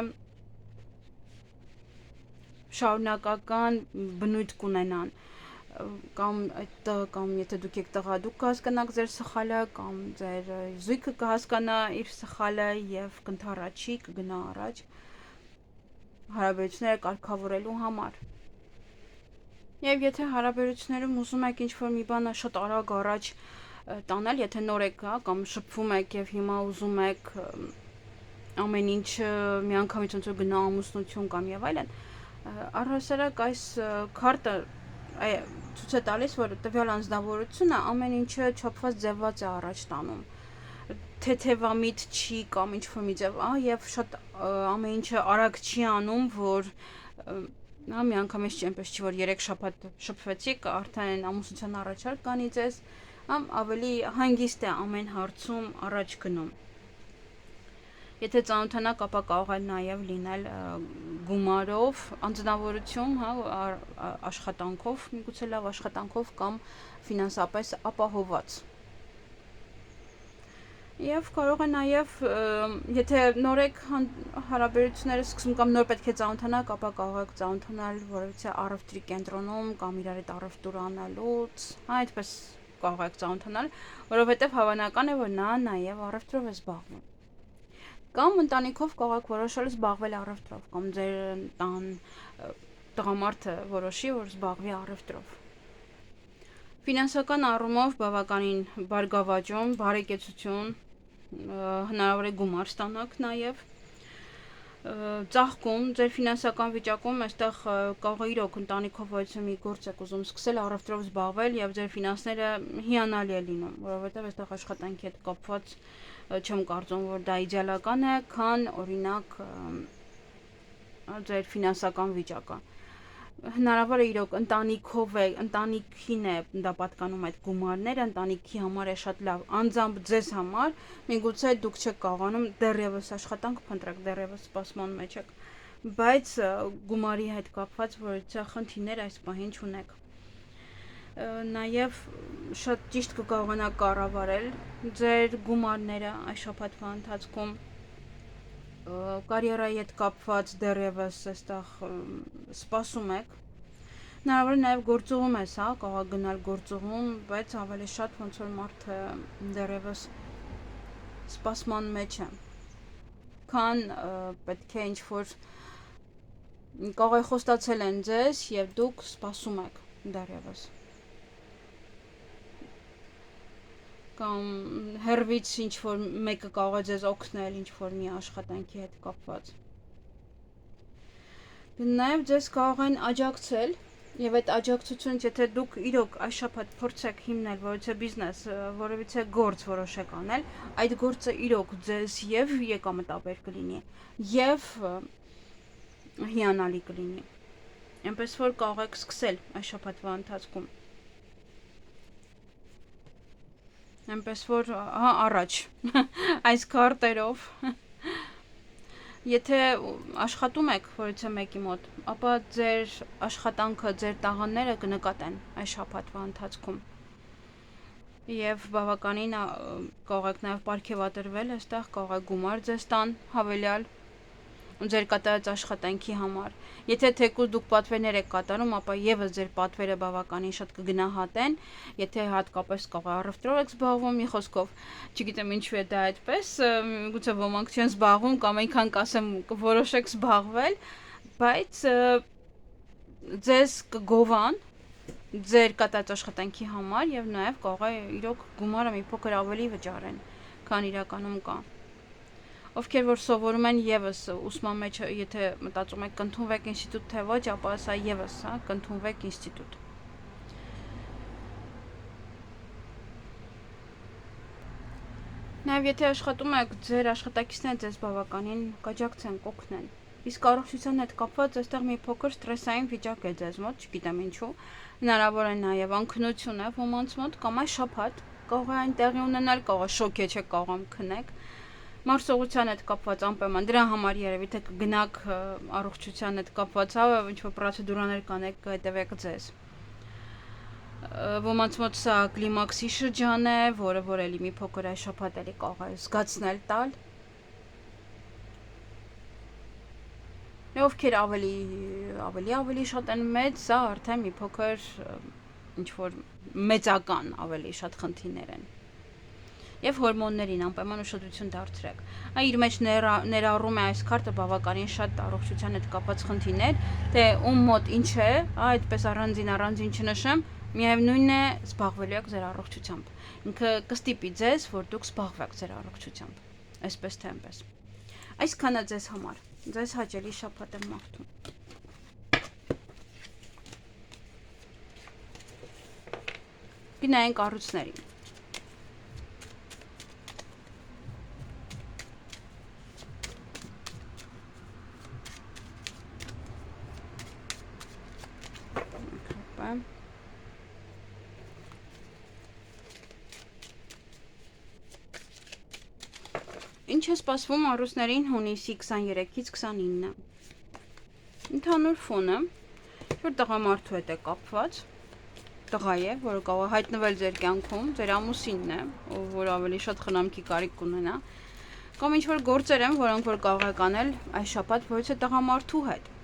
շարունակական բնույթ կունենան, կամ եթե դուք եք տղա, դուք կհասկանաք ձեր սխալը, կամ ձեր զույգը կհասկանա իր սխալը եւ կընթառաջի, կգնա առաջ հարաբերությունները կարգավորելու համար։ Եվ եթե հարաբերություններում ուզում եք ինչ-որ մի բանը շատ արագ առաջ տանել, եթե նոր եք, կամ շփվում եք եւ հիմա ուզում եք ամեն ինչ միանգամից ոնց որ գնա ամուսնություն կամ եւ այլն, առհասարակ այս քարտը ցույց է տալիս, որ տվյալ անձնավորությունը ամեն ինչը չափված ձևված է առաջ տանում։ Թեթևամիտ չի կամ ինչ-որ մի ձև, եւ շատ ամեն ինչը արագ չի անում, որ միանգամից չի, այնպես չի, որ 3 շաբաթ շփվեցիք, արդեն ամուսնության առաջարկ կանի ձեզ, ավելի հանգիստ է ամեն հարցում առաջ գնում։ Եթե ծանոթանաք, ապա կարող է նաև լինել գումարով, անձնավորություն, աշխատանքով, միգուցե լավ աշխատանքով կամ ֆինանսապես ապահոված։ Եվ կարող է նաև, եթե նոր եք հարաբերությունները սկսում կամ նոր պետք է ծանոթանաք, ապա կարող եք ծանոթանալ որևիցե առևտրի կենտրոնում կամ իրար հետ առևտուր անելուց, այդպես կարող եք ծանոթանալ, որովհետև հավանական է, որ նա նաև առևտրով է զբաղվում։ Կամ ընտանիքով կարող եք որոշել զբաղվել առևտրով, կամ ձեր տան տղամարդը որոշի, որ զբաղվի առևտրով։ Ֆինանսական առումով բավականին բարգավաճում, բարեկեցություն, հնարավոր է գումար ստանաք նաև։ Ծաղկում ձեր ֆինանսական վիճակում, այստեղ կարող է իրոք ընտանիքով ոչ մի գործ եք ուզում սկսել առևտրով զբաղվել եւ ձեր ֆինանսները հիանալի է լինում, որովհետեւ այստեղ աշխատանքի հետ կապված չեմ կարծում, որ դա իդեալական է, քան օրինակ ձեր ֆինանսական վիճակը։ Հնարավոր է իրոք ընտանիքին է դա պատկանում այդ գումարները, ընտանիքի համար է շատ լավ, անձամբ ձեզ համար, միգուցե դուք չեք կարողանում դեռևս աշխատանք փնտրեք, դեռևս սպասման մեջ եք, բայց գումարի հետ կապված որևիցե խնդիրներ այս պահին չունեք։ Նաև շատ ճիշտ կկարողանաք կառավարել ձեր գումարները այս շաբաթվա ընթացքում, կարիերայի հետ կապված դեռևս այստեղ սպասում եք, հնարավոր է նաև գործուղում ես, կարող եք գնալ գործուղում, բայց ավելի շատ ոնց որ մարդը դեռևս սպասման մեջ եմ, քան պետք է ինչ-որ կաղայխոստացել են ձեզ և դուք սպասում եք դեռևս։ Կամ հեռվից ինչ-որ մեկը կարող է ձեզ օգնել ինչ-որ մի աշխատանքի հետ կապված։ Նաև ձեզ կարող են աջակցել, և այդ աջակցությունից, եթե դուք իրոք այս շաբաթ փորձեք հիմնել որևիցե բիզնես, որևիցե գործ որոշեք անել, այդ գործը իրոք ձեզ և եկամտաբեր կլինի, և հիանալի կլինի։ Այնպես որ կարող եք սկսել այս շաբաթվա ընթացքում։ Այնպես որ առաջ այս քարտերով Եթե աշխատում եք որևիցե մեկի մոտ, ապա ձեր աշխատանքը, ձեր տաղանդները կնկատեն այս շաբաթվա ընթացքում։ Եվ բավականին կարող եք նաև պարգևատրվել այստեղ, կարող եք գումար ձեզ տան հավելյալ ձեր կատարած աշխատանքի համար։ Եթե թեկուզ դուք պատվերներ եք կատարում, ապա եւս ձեր պատվերը բավականին շատ կգնահատեն, եթե հատկապես կարող առևտրով եք զբաղվում, մի խոսքով, չգիտեմ ինչու է դա այդպես, գուցե ոմանք չեն զբաղվում կամ այնքան կասեմ որոշեք զբաղվել, բայց ձեզ կգովան ձեր կատարած աշխատանքի համար եւ նաեւ կարող է իրոք գումարը մի փոքր ավելի վճարեն, քան իրականում կա։ Ովքեր որ սովորում են եւս ուսման մեջ, եթե մտածում եք կընդունվեք ինստիտուտ թե ոչ, ապա սա եւս, կընդունվեք ինստիտուտ։ Նաև եթե աշխատում եք, ձեր աշխատակիցները ձեզ բավականին կաջակցեն, կօգնեն։ Իսկ առողջության հետ կապված այստեղ մի փոքր ստրեսային վիճակ է ձեզ մոտ, չգիտեմ ինչու։ Հնարավոր է նաև անքնություն է ոմանց մոտ, կամ այս շաբաթ կարող է այն տեղի ունենալ, կարող է շոկ է, չեք կարող քնեք։ Մարսողության հետ կապված անպայման դրա համար երևի թե կգնաք առողջության հետ կապված ինչ-որ պրոցեդուրաներ կանեք, կհետևեք ձեզ։ Ոմանց մոտ սա կլիմաքսի շրջան է, որը որ էլի մի փոքր այս շաբաթ էլի կարող է զգացնել տալ։ Ովքեր ավելի շատ են մեծ, սա արդեն մի փոքր ինչ-որ մեծական ավելի շատ խնդիրներ են։ Եվ հորմոններին անպայման ուշադրություն դարձրեք։ Իր մեջ ներառում է այս քարտը բավականին շատ առողջության հետ կապված խնդիրներ, թե ում մոտ ինչ է, այդպես առանձին չնշեմ, միևնույնն է զբաղվելու եք ձեր առողջությամբ։ Ինքը կստիպի ձեզ, որ դուք զբաղվեք ձեր առողջությամբ, այսպես թե այնպես։ Այսքանը ձեզ համար, ձեզ հաճելի շաբաթ եմ մաղթում։ Գնայինք առույցներին։ Ինչ է սպասվում առուսներին հունիսի 23-ից 29։ Ընդհանուր ֆոնը, որ տղամարդու հետ է կապված, տղա է, որը կարող է հայտնվել ձեր կյանքում, ձեր ամուսինն է, որ ավելի շատ խնամքի կարիք կունենա, կամ ինչ-որ գործեր են, որոնք որ կարող եք անել այս շաբաթ որից է տղամարդու հետ։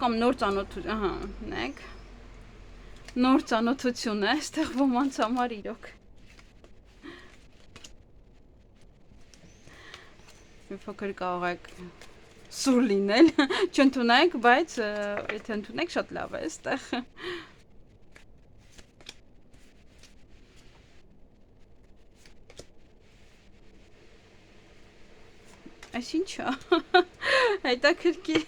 Կամ նոր ծանոթություն է, այստեղ ոմանց համար իրոք։ Մի փոքր կարող եք սուր լինել, չընդունեք, բայց եթե ընդունեք շատ լավ է այստեղ։ Այս ինչա։ Հետաքրքիր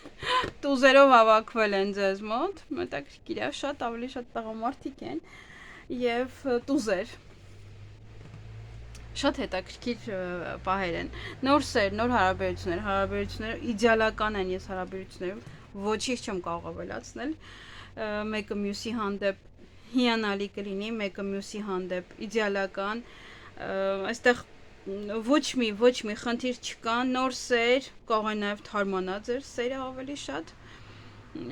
տուզերով հավաքվել են ձեզ մոտ, հետաքրքիր է, շատ ավելի շատ տղամարդիկ են եւ տուզեր։ Շատ հետաքրքիր պահեր են։ Նոր սեր, նոր հարաբերությունները իդեալական են, ես հարաբերություններում ոչինչ չեմ կարող ավելացնել։ Մեկը մյուսի հանդեպ հիանալի կլինի, մեկը մյուսի հանդեպ իդեալական։ Այստեղ ոչ մի խնդիր չկա, նոր սեր, կարող է նաև թարմանա ձեր սերը ավելի շատ։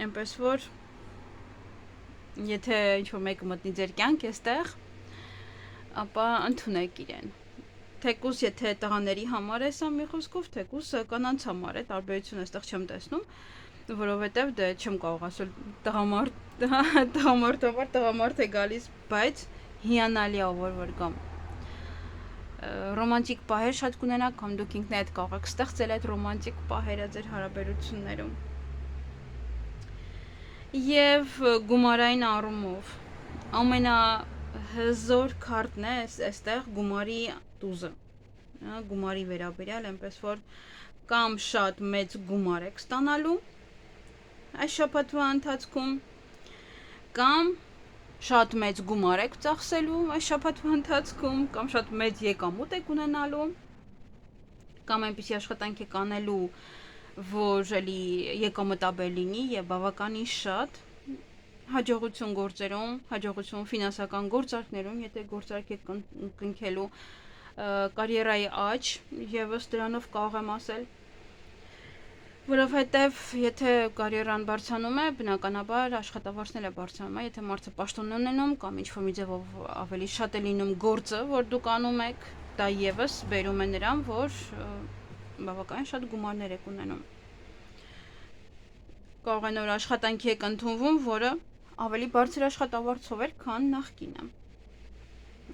Այնպես որ եթե ինչ-որ մեկը մտնի ձեր կյանք այստեղ, ապա ընդունեք իրեն։ Թեկուզ եթե տղաների համար է սա մի խոսքով, թեկուզ կանանց համար է, տարբերություն այստեղ չեմ տեսնում, որովհետև դե չեմ կարող ասել տղամարդ է գալիս, բայց հիանալի ով որ կամ։ ռոմանտիկ պահեր շատ կունենաք, կամ դուք ինքներդ կարող եք ստեղծել այդ ռոմանտիկ պահերը ձեր հարաբերություններում։ Եվ գումարային առումով ամենահզոր քարտն է այստեղ գումարի տուզը, գումարի վերաբերյալ, այնպես որ կամ շատ մեծ գումար եք ստանալու այս շաբաթվա ընթացքում, կամ շատ մեծ գումար եք ծախսելու այս շաբաթվա ընթացքում, կամ շատ մեծ եկամուտ եք ունենալու, կամ այնպիսի աշխատանք եք անելու, որ էլի եկամտաբեր լինի եւ բավականին շատ հաջողություն գործերում, հաջողություն ֆինանսական գործարքներում, եթե գործարք եք կնքելու, կարիերայի աճ, եւս դրանով կարող եմ ասել, որովհետև եթե կարիերան բարձրանում է, բնականաբար աշխատավարձն էլ է բարձրանում, եթե մարդը պաշտոն է ունենում կամ ինչ-որ մի ձևով ավելի շատ է լինում գործը, որ դուք անում եք, դա եւս բերում է նրան, որ բավականին շատ գումարներ եք ունենում։ Կարող է նոր աշխատանքի եք ընդունվում, որը ավելի բարձր աշխատավարձով է, քան նախկինը։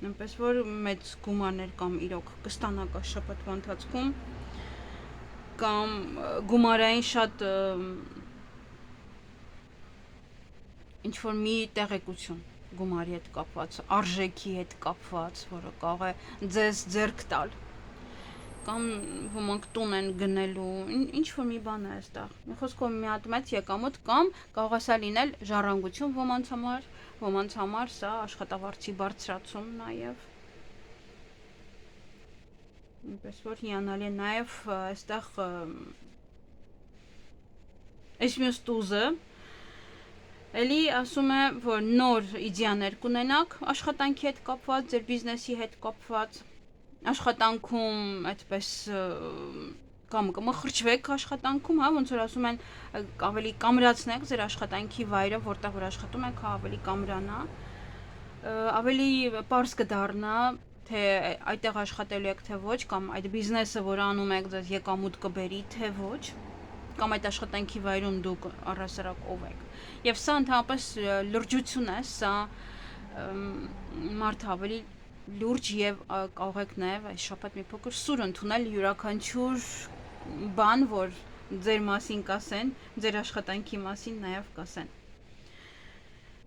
Այնպես որ մեծ գումարներ կամ իրոք կստանաք այս շաբաթվա ընթացքում, կամ գումարային շատ ինչ-որ մի տեղեկություն գումարի հետ կապված, արժեքի հետ կապված, որը կարող է ձեզ ձեռք տալ, կամ ոմանք տուն են գնելու, ինչ-որ մի բան է այստեղ։ Մի խոսքով մի հատ մեծ եկամուտ, կամ կարող է սա լինել ժառանգություն ոմանց համար սա աշխատավարձի բարձրացում նաև։ Այնպես որ հիանալի է նաև այստեղ այս մյուս տուզը էլի ասում է, որ նոր իդեաներ կունենաք աշխատանքի հետ կապված, ձեր բիզնեսի հետ կապված, աշխատանքում այդպես կամ կմխրճվեք աշխատանքում, ոնց որ ասում են, ավելի կամրացնեք ձեր աշխատանքի վայրը, որտեղ որ աշխատում եք, ավելի կամրանա, ավելի պարզ կդառնա, թե այդտեղ աշխատելու եք թե ոչ, կամ այդ բիզնեսը, որ անում եք, ձեզ եկամուտ կբերի թե ոչ, կամ այդ աշխատանքի վայրում դուք առհասարակ ով եք։ Եվ սա ընդհանրապես լրջություն է, սա մարդը ավելի լուրջ եւ կարող եք նաեւ այս շաբաթ մի փոքր սուր ընդունել յուրաքանչյուր բան, որ ձեր մասին կասեն, ձեր աշխատանքի մասին նաեւ կասեն։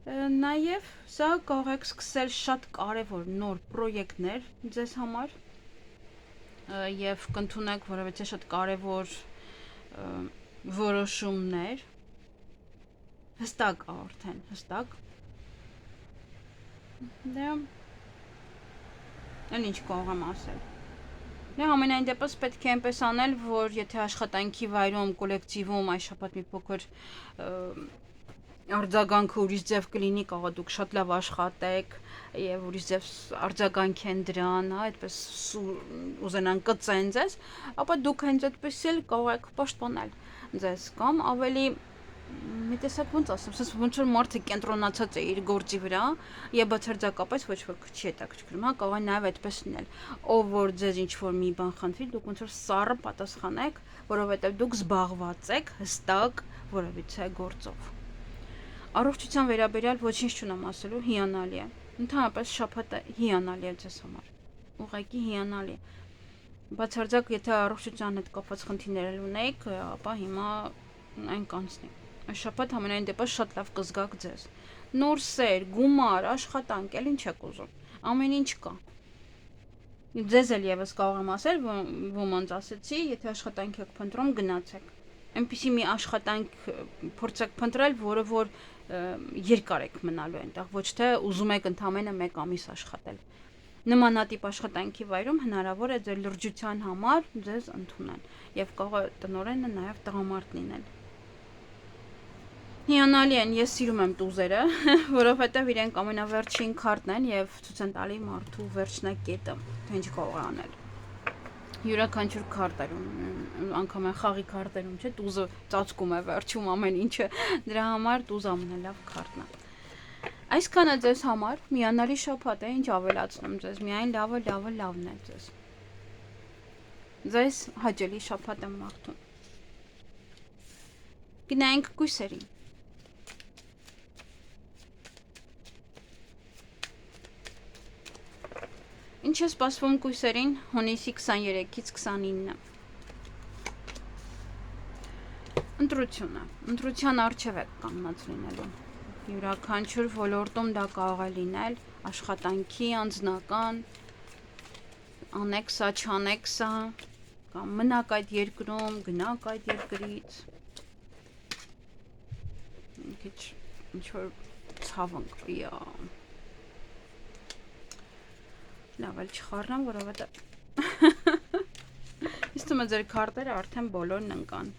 Նաև սա կարող եք սկսել շատ կարևոր նոր պրոյեկտներ ձեզ համար եւ կընդունեք որովհետեւ շատ կարևոր որոշումներ հստակ արդեն հստակ դա այն ինչ կարող եմ ասել Դե ամենայն դեպս պետք է այնպես անել, որ եթե աշխատանքի վայրում, կոլեկտիվում այս շաբաթ մի փոքր արձագանքը ուրիշ ձև կլինի, կարող դուք շատ լավ աշխատեք եւ ուրիշ ձև արձագանք են դրան, այդպես ուզենան կծեն ձեզ, ապա դուք հենց այդպես էլ կարող եք պաշտպանել ձեզ կամ ավելի մի տեսակ ոնց ասեմ, ասես ոնց որ մարդը կենտրոնացած է իր գործի վրա եւ բացարձակապես ոչ ոք չի հետաքրքրում, կարող է նաեւ այդպես լինել, ով որ ձեզ ինչ որ մի բան խնդրի, դուք ոնց որ սառը պատասխանեք, որովհետեւ դուք զբաղված եք հստակ որևիցե գործով։ Առողջության վերաբերյալ ոչինչ չունեմ ասելու, հիանալի է։ Ընդհանրապես շաբաթը հիանալի է ձեզ համար։ Ուղղակի հիանալի։ Բացարձակ եթե առողջության հետ կապված խնդիրներ ունեիք, ապա հիմա այն կանցնի։ Այս շաբաթ ամենայն դեպս շատ լավ կզգաք ձեզ։ Նոր սեր, գումար, աշխատանք, էլ ինչ եք ուզում։ Ամեն ինչ կա։ Ձեզ էլ եւս կարող եմ ասել, ոմանց ասեցի, եթե աշխատանք եք փնտրում, գնացեք։ Այնպիսի մի աշխատանք փորձեք փնտրել, որը որ երկար եք մնալու այնտեղ, ոչ թե ուզում եք ընդամենը 1 ամիս աշխատել։ Նմանատիպ աշխատանքի վայրում հնարավոր է ձեր լրջության համար ձեզ ընդունեն եւ կարող է տնօրենը նաեւ տղամարդ լինել։ Հիանալի են, ես սիրում եմ տուզերը, որովհետեւ իրենք ամենավերջին քարտն են եւ ցույց են տալի մարդու վերջնակետը, թե ինչ կարող է անել։ Յուրաքանչյուր քարտերում, անգամ այն խաղի քարտերում, չէ, տուզը ծածկում է վերջում ամեն ինչը, դրա համար տուզը ամենալավ քարտն է։ Այսքանը ձեզ համար միանալի շաբաթ է, ինչ ավելացնում ձեզ, միայն լավն է ձեզ։ Ձեզ հաճելի շաբաթ եմ մաղթում։ Գնայինք կույսերին։ Ինչ է սպասվում կույսերին հունիսի 23-ից 29-ը։ Ընտրության առջև եք կանգնած լինելու։ Յուրաքանչյուր ոլորտում դա կարող է լինել աշխատանքի, անձնական, անեք սա, չանեք սա, կամ մնաք այդ երկրում, գնաք այդ երկրից։ Քիչ ինչ-որ ցավ ընկվի, լավ էլ չխառնամ, որովհետև ինձ թվում է ձեր քարտերը արդեն բոլորն ընկան։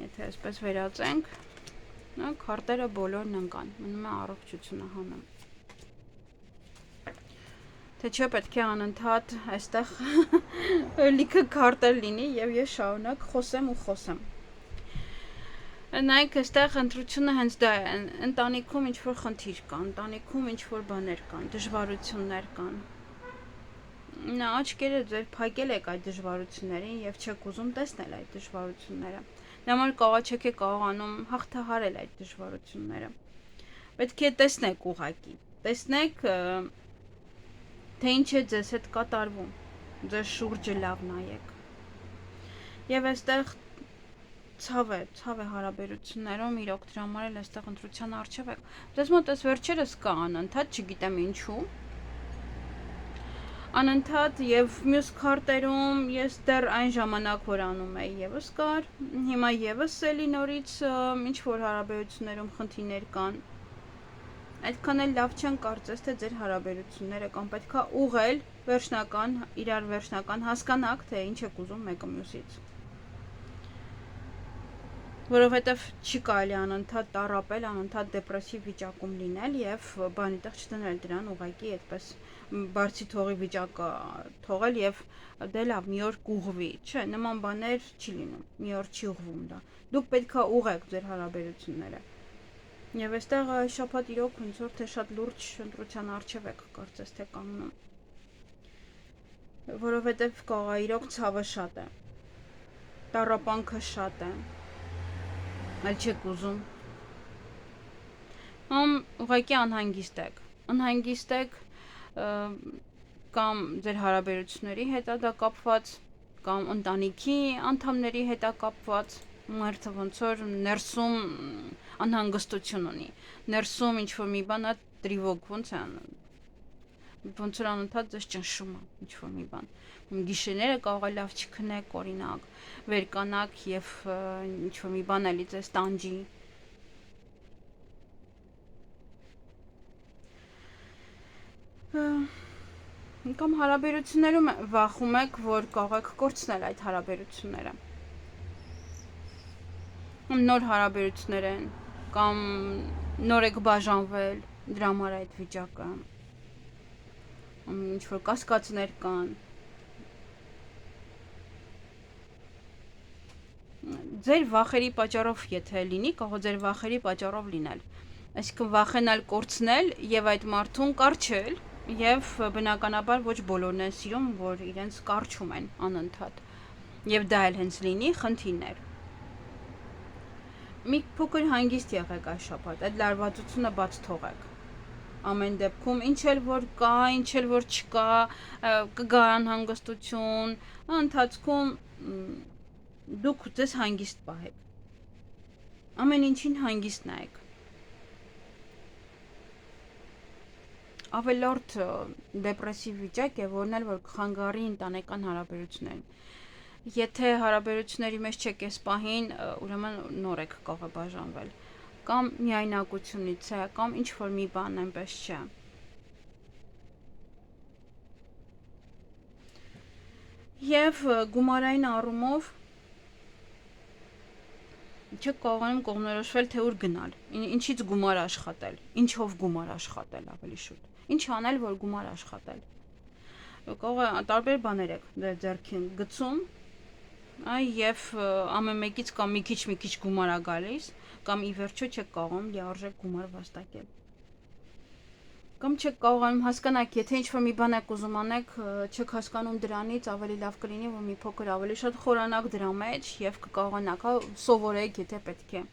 Եթե այսպես վերածենք, քարտերը բոլորն ընկան, մնում է առողջությունը հանեմ։ Թե չէ պետք է անընդհատ այստեղ լիքը քարտեր լինի եւ ես շարունակ խոսեմ ու խոսեմ։ Նայեք, այստեղ ընտրությունը հենց դա է, ընտանիքում ինչ-որ խնդիր կա, ընտանիքում ինչ-որ բաներ կան, դժվարություններ կան։ Նա աչքերը ձեր փակել եք այդ դժվարություններին եւ չեք ուզում տեսնել այդ դժվարությունները։ Նամար չեք կարողանում հաղթահարել այդ դժվարությունները։ Պետք է տեսնեք ուղակի, տեսնեք, թե ինչ է ձեզ հետ կատարվում, ձեր շուրջը լավ նայեք։ Եվ այստեղ ցավ է հարաբերություններում, իրոք դրա համար էլ այստեղ ընտրության առջև եք։ Ձեզ մոտ այս վերջերս կա անընդհատ, չգիտեմ ինչու։ Անընդհատ եւ մյուս քարտերում ես դեռ այն ժամանակ որ անում էի եւս կար, հիմա եւս էլի նորից ինչ որ հարաբերություններում խնդիրներ կան։ Այդքան էլ լավ չեն կարծես թե ձեր հարաբերությունները կամ պետքա ուղղել վերջնական, իրար վերջնական հասկանաք, թե ինչ եք ուզում մեկը մյուսից։ Որովհետև չի կարելի անընդհատ տառապել, անընդհատ դեպրեսիվ վիճակում լինել եւ բանի տեղ չդնել դրան ուղղակի այդպես բարձի թողի վիճակը թողել եւ դե լավ մի օր կուղվի, չէ, նման բաներ չի լինում, մի օր չի ուղվում դա։ Դուք պետքա ուղղեք ձեր հարաբերությունները։ Եվ այստեղ շաբաթ իրոք ոնց որ թե շատ լուրջ ընտրության առջև եք կարծես թե կանգնում։ Որովհետև կարող է իրոք ցավը շատ է։ Տառապանքը շատ է։ Այլ չեք ուզում։ Ուղղակի անհանգիստ եք կամ ձեր հարաբերությունների հետ է դա կապված, կամ ընտանիքի անդամների հետ է կապված, մարդը ոնց որ ներսում անհանգստություն ունի, ներսում ինչ-որ մի բան է տրիվոգ, ոնց որ անընդհատ ձեզ ճնշում է ինչ-որ մի բան։ Գիշերները կարող է լավ չքնեք, օրինակ, վերկանաք եւ ինչ-որ մի բան էլի ձեզ տանջի։ Կամ հարաբերություններում վախում եք, որ կարող եք կորցնել այդ հարաբերությունները։ Նոր հարաբերություններ են, կամ նոր եք բաժանվել, դրա համար այդ վիճակը։ Ինչ-որ կասկածներ կան։ Ձեր վախերի պատճառով եթե լինի, կարող ձեր վախերի պատճառով լինել։ Այսինքն վախենալ կորցնել եւ այդ մարդուն կառչել եւ բնականաբար ոչ բոլորն են սիրում, որ իրենց կառչում են անընդհատ։ Եվ դա էլ հենց լինի խնդիրներ։ Մի փոքր հանգիստ եղեք այս շաբաթ, այդ լարվածությունը բաց թողեք։ Ամեն դեպքում ինչ էլ որ կա, ինչ էլ որ չկա, կգա անհանգստություն, ընթացքում դուք ձեզ հանգիստ պահեք։ Ամեն ինչին հանգիստ նայեք։ Ավելորդ դեպրեսիվ վիճակ է, որն էլ որ կխանգարի ընտանեկան հարաբերություններին։ Եթե հարաբերությունների մեջ չեք այս պահին, ուրեմն նոր եք կարող բաժանվել, կամ միայնակությունից է, կամ ինչ որ մի բան այնպես չէ։ Եվ գումարային առումով չեք կարողանում կողմնորոշվել, թե ուր գնալ, ինչից գումար աշխատել, ինչով գումար աշխատել ավելի շուտ, ինչ անել, որ գումար աշխատել։ Կարող է տարբեր բաներ եք ձեռքին գցում, եւ ամեն մեկից կամ մի քիչ գումար է գալիս, կամ ի վերջո չեք կարողանում լիարժեք գումար վաստակել։ Կամ չեք կարողանում հասկանաք, եթե ինչ-որ մի բան եք ուզում անեք, չեք հասկանում դրանից, ավելի լավ կլինի, որ մի փոքր ավելի շատ խորանաք դրա մեջ եւ կկարողանաք սովորեք, եթե պետք է։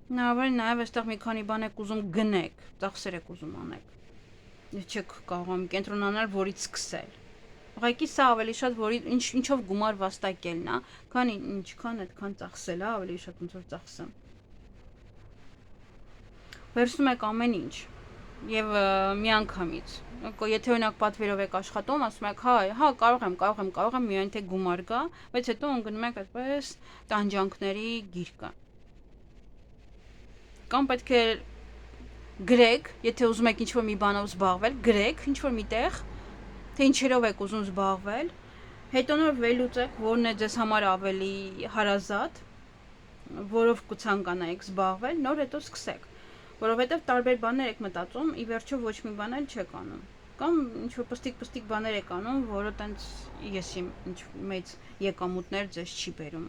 Հնարավոր է նաև այստեղ մի քանի բան եք ուզում գնեք, ծախսեր եք ուզում անեք։ Չեք կարողանում կենտրոնանալ, որից սկսել։ Ուղղակի սա ավելի շատ որի ինչով գումար վաստակելն է, քան ինչքան այդքան ծախսել է, ավելի շատ ոնց որ ծախսեմ։ Վերցնում եք ամեն ինչ եւ միանգամից։ Եթե օրինակ պատվերով եք աշխատում, ասում եք, հա, կարող եմ միայն թե գումար գա, բայց հետո ընկնում եք այդպես տանջանքների գիրկը։ Կամ պետք է գրեք, եթե ուզում եք ինչ-որ մի բանով զբաղվել, գրեք ինչ-որ միտեղ, թե ինչերով եք ուզում զբաղվել, հետո նոր վերլուծեք, որն է ձեզ համար ավելի հարազատ, որով կցանկանայիք զբաղվել, նոր հետո սկսեք, որովհետև տարբեր բաներ եք մտածում, ի վերջո ոչ մի բան էլ չեք անում, կամ ինչ-որ պստիկ բաներ եք անում, որը տենց եսի ինչ մեծ եկամուտներ ձեզ չի բերում։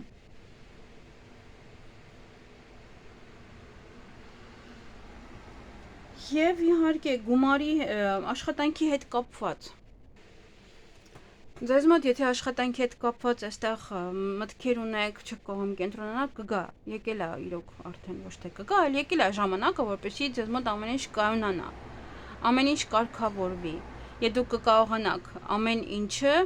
Եվ իհարկե գումարի աշխատանքի հետ կապված։ Ձեզ մոտ եթե աշխատանքի հետ կապված այստեղ մտքեր ունեք, չեք կարող կենտրոնանալ, կգա, եկել է իրոք արդեն ոչ թե կգա, այլ եկել է ժամանակը, որպեսզի ձեզ մոտ ամեն ինչ կայանանա, ամեն ինչ կարգավորվի։ Եթե դուք կկարողանաք ամեն ինչը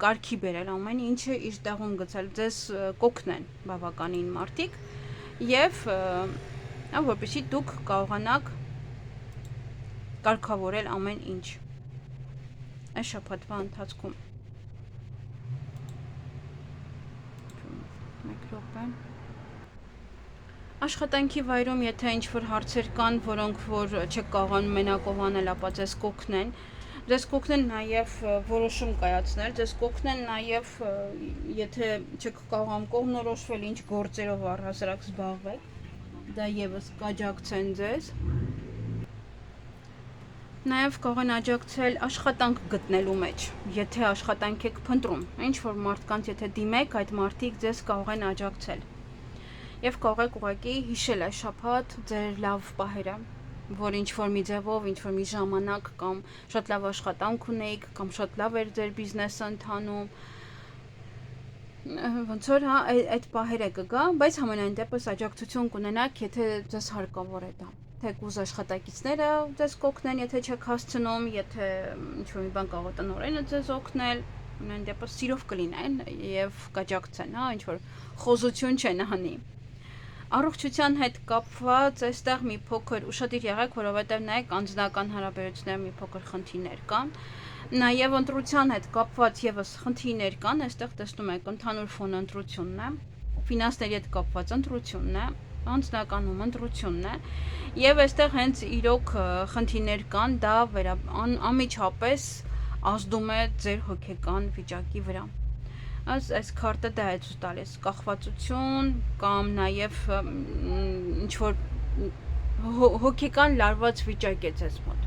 կարգի բերել, ամեն ինչը իր տեղում գցել, ձեզ կօգնեն բավականին մարդիկ եւ որպեսզի դուք կարողանաք կարգավորել ամեն ինչ այս շաբաթվա ընթացքում։ Մեկ րոպե։ Աշխատանքի վայրում եթե ինչ-որ հարցեր կան, որոնք որ չեք կարողանում մենակով անել, ապա ձեզ կօգնեն։ Ձեզ կօգնեն նաև որոշում կայացնել, ձեզ կօգնեն նաև եթե չեք կարողանում կողմնորոշվել ինչ գործերով առհասարակ զբաղվեք, դա եւս կաջակցեն ձեզ։ Նաև կարող են աջակցել աշխատանք գտնելու մեջ, եթե աշխատանք եք փնտրում, ինչ որ մարդկանց եթե դիմեք, այդ մարդիկ ձեզ կարող են աջակցել։ Եվ կարող եք ուղղակի հիշել այս շաբաթ ձեր լավ պահերը, որ ինչ որ մի ձևով, ինչ որ մի ժամանակ կամ շատ լավ աշխատանք ունեիք, կամ շատ լավ էր ձեր բիզնեսը ընթանում։ Ոնց որ հա այդ պահերը կգա, բայց համենայն դեպս աջակցություն կունենաք, եթե ձեզ հարկավոր է դա։ Թեկուզ աշխատակիցները ձեզ կօգնեն, եթե չեք հասցնում, եթե ինչ-որ մի բան կարող է տնօրենը ձեզ օգնել, ամեն դեպս սիրով կլինեն եւ կաջակցեն, հա, ինչ-որ խոզություն չեն անի։ Առողջության հետ կապված այստեղ մի փոքր ուշադիր եղեք, որովհետեւ նայեք անձնական հարաբերությունների մի փոքր խնդիրներ կան։ Նաեւ ընտրության հետ կապված եւս խնդիրներ կան, այստեղ տեսնում եք ընդհանուր ֆոն ընտրությունն է, ֆինանսների հետ կապված ընտրությունն է, անձնականում ընտրությունն է եւ այստեղ հենց իրոք խնդիրներ կան, դա անմիջապես ազդում է ձեր հոգեկան վիճակի վրա։ Այս քարտը դա է ցույց տալիս կախվածություն կամ նաեւ ինչ որ հոգեկան լարված վիճակ է ձեզ մոտ։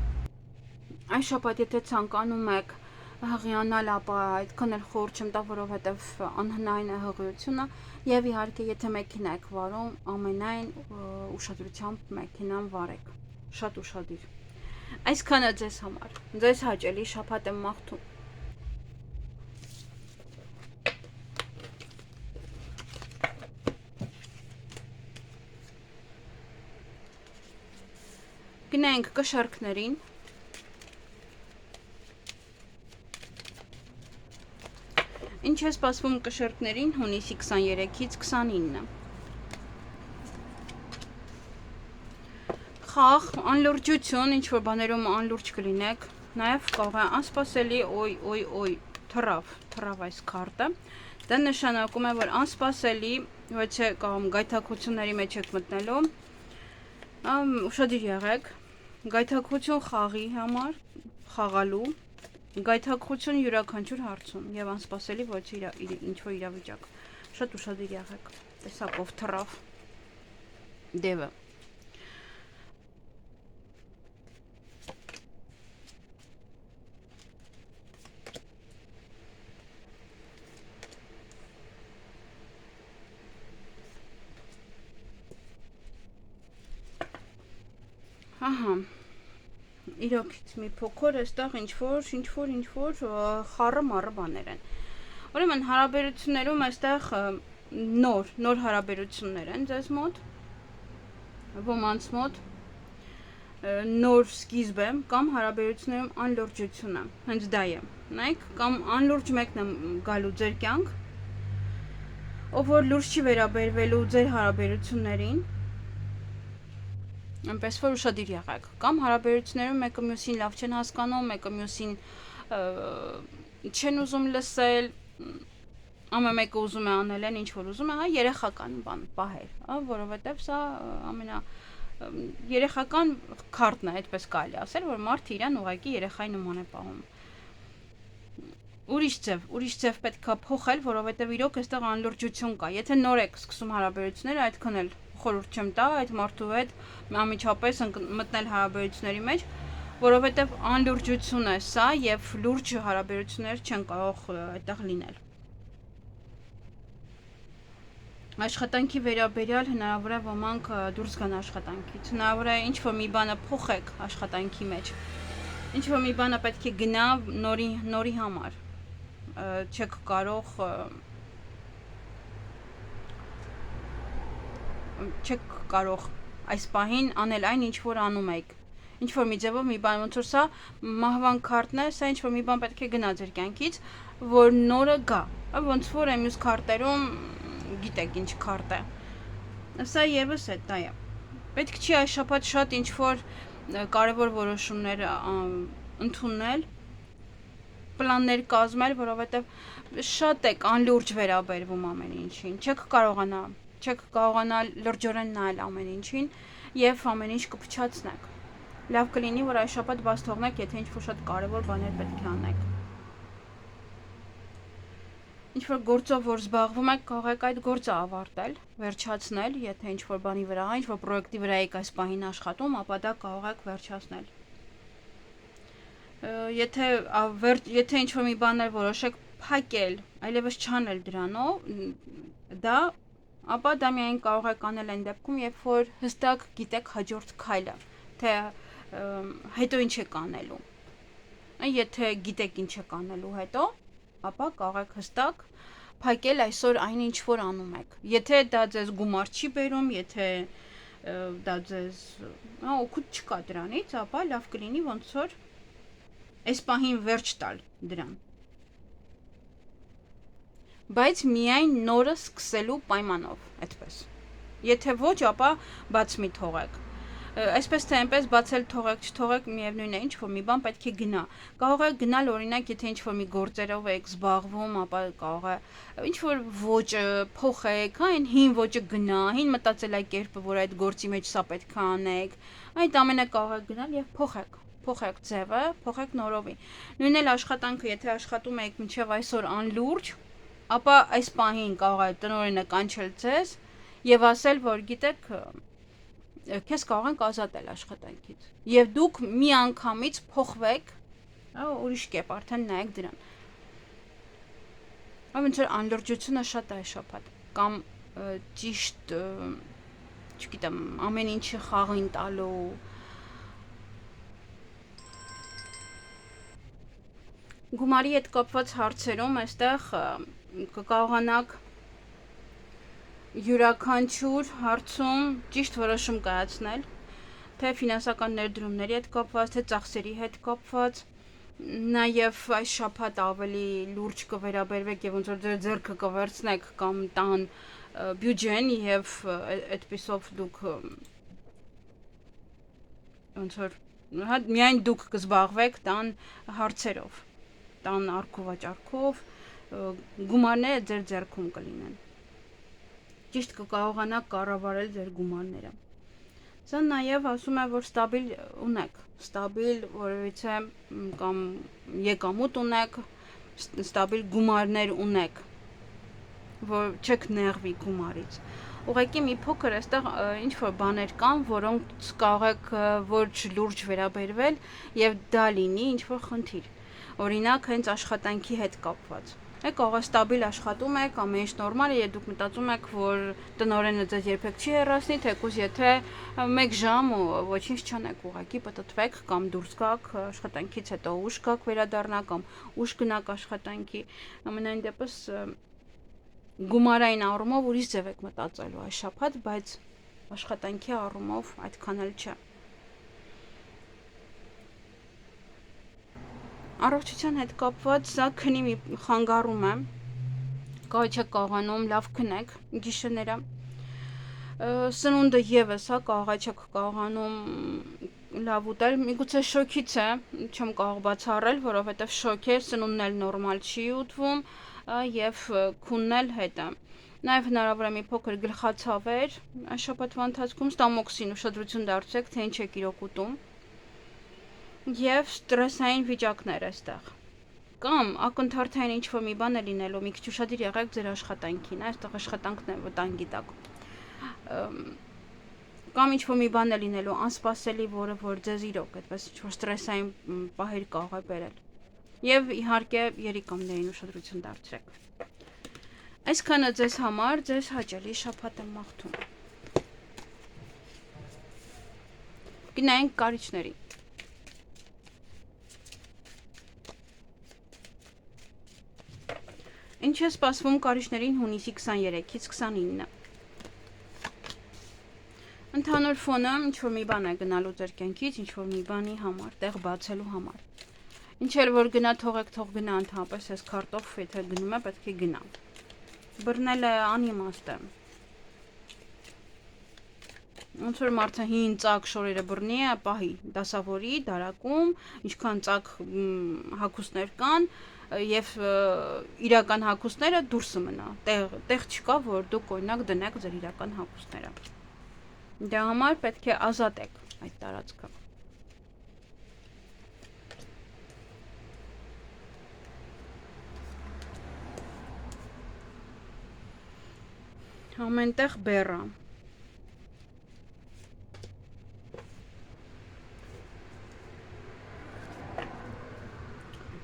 Այս շաբաթ եթե ցանկանում եք հղիանալ, ապա այդքան էլ խորհուրդ չեմ տա, որովհետև անհնարին է հղիությունը եւ իհարկե եթե մեքենա եք վարում, ամենայն ուշադրությամբ մեքենան վարեք, շատ ուշադիր։ Այսքանը ձեզ համար, ձեզ հաճելի շաբաթ եմ մաղթում։ Գնանք կշարքներին։ Ինչ է սպասվում կշերտներին հունիսի 23-ից 29-ը։ Խաղ, անլուրջություն, ինչ որ բաներում անլուրջ կլինեք, նաև կարող է անսպասելի թռավ այս քարտը։ Դա նշանակում է, որ անսպասելի, ոչ է կամ գայթակղությունների մեջ եք մտնելու, ուշադիր եղեք, գայթակղություն խաղի համար, խաղալու, գայթակղություն յուրաքանչյուր հարցում եւ անսպասելի ոչ ինչ որ իրավիճակ։ Շատ ուշադիր եղեք։ Տեսակով թռավ դևը։ Ահա իրոք մի փոքր այստեղ ինչ որ խառը մարը բաներ են։ Ուրեմն հարաբերություններում այստեղ նոր հարաբերություններ են ձեզ մոտ։ ոմանց մոտ նոր սկիզբ է կամ հարաբերություններում անլրջություն է, հենց դա է, նայեք, կամ անլուրջ մեկն է գալու ձեր կյանք, ով որ լուրջ չի վերաբերվելու ձեր հարաբերություններին, այնպես որ ուշադիր եղեք, կամ հարաբերություններում մեկը մյուսին լավ չեն հասկանում, մեկը մյուսին չեն ուզում լսել, ամեն մեկը ուզում է անել են ինչ որ ուզում է, հա, երեխական բան, պահեր, հա, որովհետև սա երեխական քարտն է, այդպես կարելի ասել, որ մարդը իրան ուղղակի երեխայի նման է պահում։ Ուրիշ ձև պետք է փոխել, որովհետև իրոք այստեղ անլրջություն կա։ Եթե նոր եք սկսում հարաբերությունները, այդքան էլ խորհուրդ չեմ տա այդ մարդու հետ անմիջապես մտնել հարաբերությունների մեջ, որովհետև անլրջություն է սա եւ լուրջ հարաբերություններ չեն կարող այդտեղ լինել։ Աշխատանքի վերաբերյալ հնարավոր է ոմանք դուրս գան աշխատանքից, հնարավոր է ինչ-որ մի բանը փոխեք աշխատանքի մեջ, ինչ-որ մի բանը պետք է գնա նորի համար, չեք կարող այս պահին անել այն, ինչ որ անում եք, ինչ-որ մի ձևով մի բան, ոնց որ սա մահվան քարտն է, սա ինչ-որ մի բան պետք է գնա ձեր կյանքից, որ նորը գա, ոնց որ այն մյուս քարտերում գիտեք ինչ քարտ է, սա եւս է, դա է, պետք չի այս շաբաթ շատ ինչ-որ կարևոր որոշումներ ընդունել, պլաններ կազմել, որովհետև շատ եք անլուրջ վերաբերվում ամեն ինչին, չեք կարողանա լրջորեն նայել ամեն ինչին եւ ամեն ինչ կփչացնեք, լավ կլինի, որ այս շաբաթ բաց թողնեք, եթե ինչ-որ շատ կարևոր բաներ պետք է անեք, ինչ-որ գործով, որ զբաղվում եք, կարող եք այդ գործը ավարտել, վերջացնել, եթե ինչ-որ բանի վրա, ինչ-որ պրոյեկտի վրա եք այս պահին աշխատում, ապա դա կարող եք վերջացնել։ Եթե ինչ-որ մի բաներ որոշեք փակել, այլևս չանել դրանով, ապա դա միայն կարող եք անել այն դեպքում, երբ որ հստակ գիտեք հաջորդ քայլը, թե հետո ինչ եք անելու։ Եթե գիտեք ինչ եք անելու հետո, ապա կարող եք հստակ փակել այսօր այն ինչ որ անում եք։ Եթե դա ձեզ գումար չի բերում, եթե դա ձեզ օգուտ չկա դրանից, ապա լավ կլինի ոնց որ այս պահին վերջ տալ դրան։ Բայց միայն նորը սկսելու պայմանով, այդպես։ Եթե ոչ, ապա բաց մի թողեք։ Այսպես թե այնպես բացել թողեք, չթողեք, միևնույն է, ինչ-որ մի բան պետք է գնա։ Կարող է գնալ, օրինակ, եթե ինչ-որ մի գործերով եք զբաղվում, ապա կարող է ինչ-որ ոճը փոխեք, հա, այն հին ոճը գնա, հին մտածելակերպը, որ այդ գործի մեջ սա պետք է անեք, այդ ամենը կարող է գնալ եւ փոխեք ձևը, փոխեք նորովի։ Նույնն էլ աշխատանքը, եթե աշխատում եք մինչեւ այսօր անլուրջ, ապա այս պահին կարող է տնօրենը կանչել ձեզ եւ ասել, որ գիտեք, քեզ կարող ենք ազատել աշխատանքից եւ դուք մի անգամից փոխվեք, ուրիշ կերպ արդեն նայեք դրան։ Ոնց որ անլրջությունը շատ է շփոթ կամ ճիշտ, չգիտեմ, ամեն ինչը խաղին տալու գումարի հետ կապված հարցերում այստեղ կկարողանաք յուրաքանչյուր հարցում ճիշտ որոշում կայացնել, թե ֆինանսական ներդրումների հետ կապված, թե ծախսերի հետ կապված, նաև այս շաբաթ ավելի լուրջ կվերաբերվեք եւ ոնց որ ձեր ձեռքը կվերցնեք կամ տան բյուջեն եւ այդպիսով դուք ոնց որ միայն դուք կզբաղվեք տան հարցերով, տան առքուվաճառքով, գումարները ձեր ձեռքում կլինեն։ Ճիշտ կկարողանաք կառավարել ձեր գումարները։ Սա նաև ասում է, որ ստաբիլ որևիցե կամ եկամուտ ունեք, ստաբիլ գումարներ ունեք, որ չեք նեղվի գումարից։ Ուղղակի մի փոքր այստեղ ինչ որ բաներ կան, որոնց կարող եք ոչ լուրջ վերաբերվել եւ դա լինի ինչ որ խնդիր։ Օրինակ հենց աշխատանքի հետ կապված։ Կարող է ստաբիլ աշխատում եք, ամեն ինչ նորմալ է, եւ դուք մտածում եք, որ տնօրենը ձեզ երբեք չի հեռացնի, թեկուզ եթե 1 ժամ ու ոչինչ չանեք, ուղղակի պտտվեք կամ դուրս գաք աշխատանքից հետո ուշ գաք վերադառնաք կամ ուշ գնաք աշխատանքի, ամենայն դեպս գումարային առումով ուրիշ ձև եք մտածելու այս շաբաթ, բայց աշխատանքի առումով այդքան էլ չէ։ Առողջության հետ կապված սա քնի մի խանգարում է, կարող չեք կարողանում լավ քնեք գիշերները, սնունդը եւս կարող չեք կարողանում լավ ուտել, միգուցե շոկից է, չեմ կարող բացառել, որովհետև շոկ է, սնունդն էլ նորմալ չի ուտվում եւ քունն էլ հետ է։ Նաեւ հնարավոր է մի փոքր գլխացավեր այս շաբաթվա ընթացքում ստամոքսին ուշադրություն դարձրեք, թե ինչ եք իրոք ուտում եւ ստրեսային վիճակներ այստեղ կամ ակնթարթային ինչ-որ մի բան է լինելու, մի քիչ ուշադիր եղեք ձեր աշխատանքին, այստեղ աշխատանքն է վտանգի տակ, կամ ինչ-որ մի բան է լինելու անսպասելի, որը որ ձեզ իրոք այդպես ինչ-որ ստրեսային պահեր կարող է բերել, եւ իհարկե երիկամներին ուշադրություն դարձրեք։ Այսքանը ձեզ համար, ձեզ հաճելի շաբաթ եմ մաղթում։ Գնանք կարիճների։ Ինչ է սպասվում կարիճներին հունիսի 23-ից 29։ Ընդհանուր ֆոնը ինչ-որ մի բան է գնալու ձեր կյանքից, ինչ-որ մի բանի համար, տեղ բացելու համար։ Ինչ էլ որ գնա, թողեք, թող գնա, ընդհանրապես այս քարտով, եթե գնում է, պետք է գնա։ Բռնելը անիմաստ է։ Ոնց որ մարդը հին ծակ շորերը բռնի է, պահի, դասավորի, դարակում, ինչքան ծակ հագուստներ կան, եւ իրական հագուստները դուրսը մնա։ Տեղ չկա, որ դուք օրինակ դնեք ձեր իրական հագուստները։ Դրա համար պետք է ազատեք այդ տարածքը։ Ամենտեղ բեռա։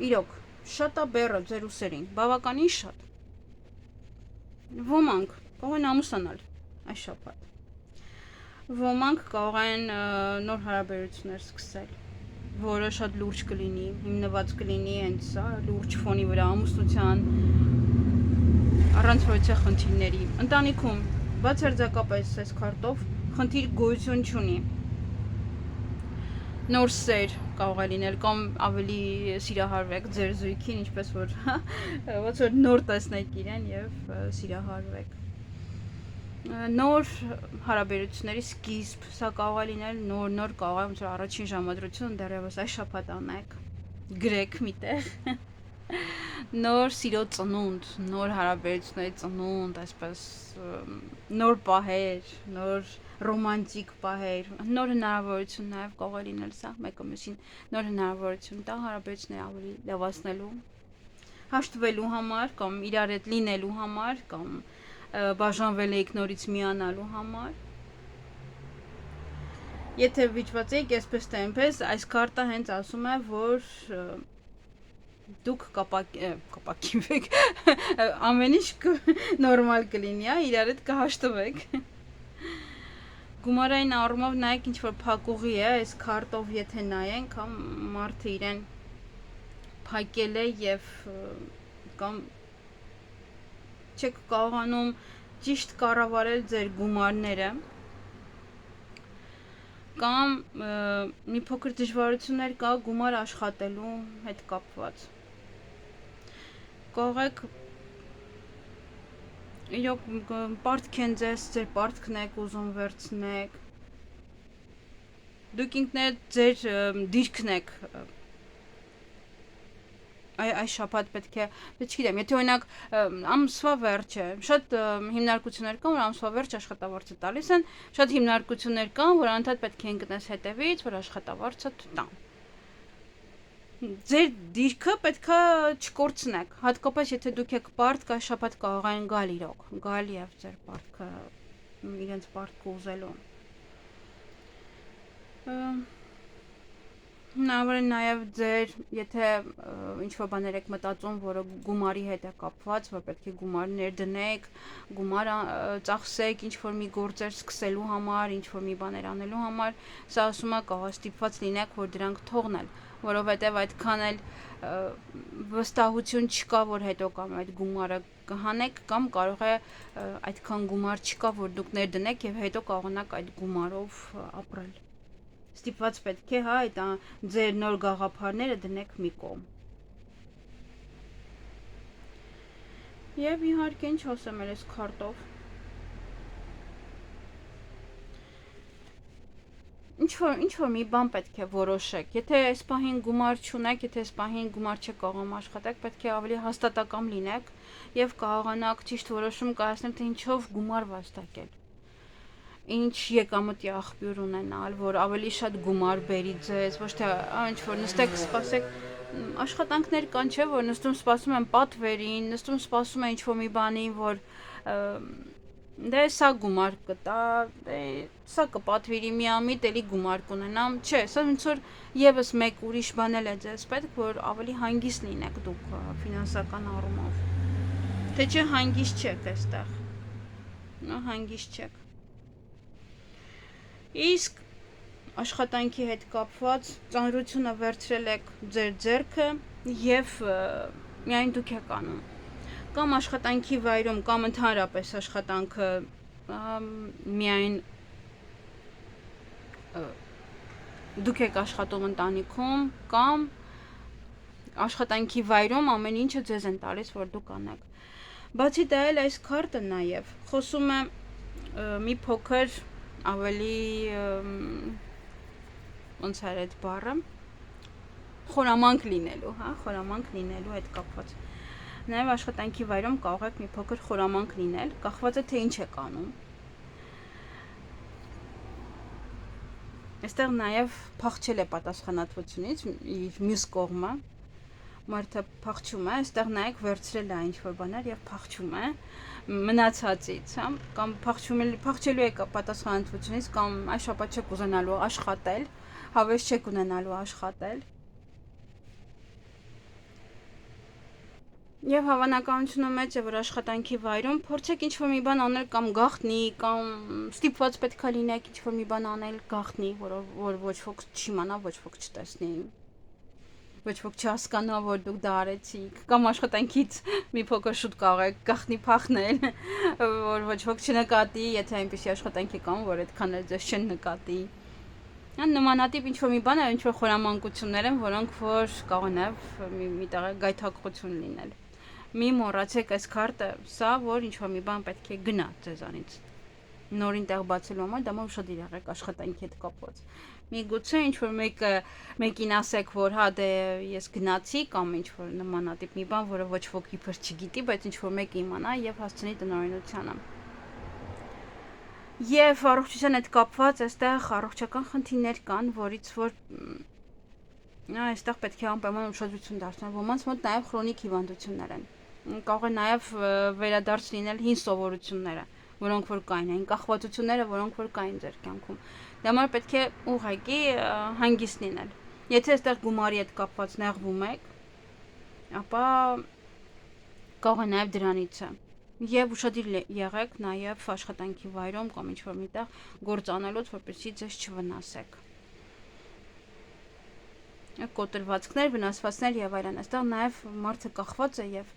Իրոք, շատ է բեռը ձեր ուսերին, բավականին շատ։ Ոմանք կարող են ամուսանալ այս շաբաթ։ Ոմանք կարող են նոր հարաբերություններ սկսել, որը շատ լուրջ կլինի, հիմնված կլինի հենց սա լուրջ ֆոնի վրա ամուսնության, առանց որևէ խնդիրների։ Ընտանիքում բացարձակապես այս քարտով խնդիր գոյություն չունի։ Նոր սեր կարող է լինել կամ ավելի սիրահարվեք ձեր զույգին, ինչպես որ ոնց որ նոր տեսնեք իրեն եւ սիրահարվեք։ Նոր հարաբերությունների սկիզբ, սա կարող է լինել նոր կարող է ոնց որ առաջին ժամադրություն դեռևս այս շաբաթ անեք, գրեք միտեղ։ Նոր սիրո ծնունդ, նոր հարաբերությունների ծնունդ, այսպես նոր պահեր, նոր ռոմանտիկ պահեր, նոր հնարավորություն նաև կարող է լինել սա, մեկը մյուսին նոր հնարավորություն տա հարաբերությունները ավելի լավացնելու, հաշտվելու համար կամ իրար հետ լինելու համար կամ բաժանվել եք նորից միանալու համար։ Եթե վիճված եք այսպես թե այնպես, այս քարտը հենց ասում է, որ դուք կապակինվեք, ամեն ինչ նորմալ կլինի, իրար հետ կհաշտվեք։ Գումարային առումով նայեք ինչ որ փակուղի է, այս քարտով եթե նայենք, համ մարդը իրեն փակել է եւ կամ չեք կարողանում ճիշտ կառավարել ձեր գումարները կամ մի փոքր դժվարություններ կա գումար աշխատելու հետ կապված։ Կարող եք իրոք պարտք են ձեզ, ձեր պարտքն եք ուզում վերցնեք, դուք ինքներդ ձեր դիրքն եք այս շաբաթ պետք է, չգիտեմ, եթե օրինակ ամսվա վերջ է, շատ հիմնարկություններ կան, որ ամսվա վերջ աշխատավարձը տալիս են, շատ հիմնարկություններ կան, որ անդադ պետք է ընկնես հետևից, որ աշխատավարձը տան։ Ձեր դիրքը պետքա չկորցնեք, հատկապես եթե դուք եք պարտք, այս շաբաթ կարող են գալ իրոք, գալ եւ ձեր պարտքը իրենց պարտքը ուզելու։ Հնարավոր է նաև ձեր, եթե ինչ-որ բաներ եք մտածում, որը գումարի հետ է կապված, որ պետք է գումար ներդնեք, գումար ծախսեք ինչ-որ մի գործեր սկսելու համար, ինչ-որ մի բաներ անելու համար, սա ասում է կարող է ստիպված լինեք, որ դրանք թողնել, որովհետև այդքան էլ վստահություն չկա, որ հետո կամ այդ գումարը կհանեք, կամ կարող է այդքան գումար չկա, որ դուք ներդնեք եւ հետո կարողանաք այդ գումարով ապրել։ Ստիպված պետք է, հա, այդ ձեր նոր գաղափարները դնեք մի կողմ։ Եվ իհարկե ինչ ասեմ ես քարտով։ Ինչ որ մի բան պետք է որոշեք։ Եթե այս պահին գումար չունեք, եթե այս պահին գումար չեք կարող աշխատեք, պետք է ավելի հաստատակամ լինեք եւ կարողանաք ճիշտ որոշում կայացնել, թե ինչով գումար վաստակել։ Ինչ եկամտի աղբյուր ունենալ, որ ավելի շատ գումար բերի ձեզ, ոչ թե ինչ որ նստեք, սպասեք, աշխատանքներ կան, չէ, որ նստում սպասում են պատվերին, նստում սպասում են ինչ որ մի բանին, որ դե սա գումար կտա, սա կպատվիրի մի ամիտ էլի գումար կունենամ, չէ, սա ոնց որ եւս մեկ ուրիշ բան էլ է ձեզ պետք, որ ավելի հանգիստ լինեք դուք ֆինանսական առումով։ Թե չէ հանգիստ չեք այստեղ։ Նա հանգիստ չեք։ Իսկ աշխատանքի հետ կապված ծանրությունը վերցրել եք ձեր ձեռքը եւ միայն դուք եք անում։ Կամ աշխատանքի վայրում, կամ ընդհանրապես աշխատանքը միայն դուք եք աշխատում ընտանիքում, կամ աշխատանքի վայրում ամեն ինչը ձեզ են տալիս, որ դուք անեք։ Բացի դա էլ այս քարտը նաև խոսում է մի փոքր ավելի ոնց էր այդ բառը, խորամանկ լինելու, հա, խորամանկ լինելու հետ կապված։ Նաև աշխատանքի վայրում կարող եք մի փոքր խորամանկ լինել, կախված է թե ինչ եք անում։ Այստեղ նաև փախչել է պատասխանատվությունից իր մյուս կողմը, մարդը փախչում է, այստեղ նայեք վերցրել է ինչ-որ բաներ եւ փախչում է մնացածից, հա, կամ փախչելու է պատասխանատվությունից, կամ այս շաբաթ չեք ուզենալու աշխատել, հավես չեք ունենալու աշխատել։ Եվ հավանականությունը մեծ է, որ աշխատանքի վայրում փորձեք ինչ-որ մի բան անել կամ գաղտնի, կամ ստիպված պետքա լինեք ինչ-որ մի բան անել գաղտնի, որ ոչ ոք չիմանա, ոչ ոք չտեսնի, ոչ ոք չհասկանա, որ դուք դա արեցիք, կամ աշխատանքից մի փոքր շուտ կարող եք գաղտնի փախնել, որ ոչ ոք չնկատի, եթե այնպեսի աշխատանքի կան, որ այդքան էլ ձեզ չեն նկատի։ Նմանատիպ ինչ-որ մի բան է, ինչ-որ խորամանկություններ են, որոնք որ կարող են մի տեղ գայթակղություն լինել։ Մի մոռացեք այս քարտը, սա որ ինչ-որ մի բան պետք է գնա ձեզանից։ Նորին տեղ բացելու համար դա ուշադիր եղեք աշխատանքի հետ կապված։ Միգուցե ինչ-որ մեկին ասեք, որ հա դե ես գնացի կամ ինչ-որ նմանատիպ մի բան, որը ոչ ոք իբր չգիտի, բայց ինչ-որ մեկը իմանա եւ հասցնի տնօրինությանը։ Եվ առողջության հետ կապված այստեղ առողջական խնդիրներ կան, որից որ այստեղ պետք է անպայման ուշադրություն դարձնել։ Ոմանց մոտ նաև քրոնիկ հիվանդություններ են։ Կարող է նաև վերադարձ լինել հին սովորությունները, որոնք որ կային, այն կախվածությունները, որոնք որ կային ձեր կյանքում։ Դա համար պետք է ուղղակի հանգիստ լինել։ Եթե այստեղ գումարի հետ կապված նեղվում եք, ապա կարող է նաև դրանից է։ Եվ ուշադիր եղեք նաև աշխատանքի վայրում կամ ինչ-որ միտեղ գործ անելուց, որպեսզի ձեզ չվնասեք։ Կոտրվածքներ, վնասվածքներ եւ այլն։ Այստեղ նաև մարդը կախված է եւ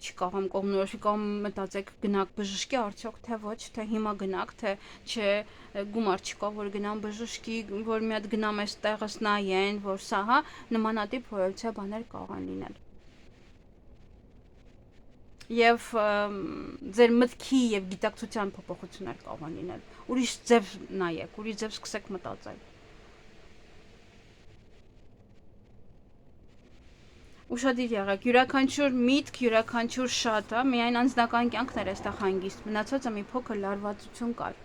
չի կարող կողմնորոշի կամ մտածեք գնաք բժշկի արդյոք թե ոչ, թե հիմա գնաք, թե չէ, գումար չկա, որ գնամ բժշկի, որ մի հատ գնամ այստեղս նայեն, որ սա հա նմանատիպ հորելցիա բաներ կարող են լինել։ Եվ ձեր մտքի եւ գիտակցության փոփոխություններ կարող են լինել։ Ուրիշ ձև նայեք, ուրիշ ձև սկսեք մտածել։ Ուշադիր եղեք, յուրաքանչյուր միտք, յուրաքանչյուր շատը, միայն անձնական կյանքն էր այստեղ հանգիստ, մնացածը մի փոքր լարվածություն կար։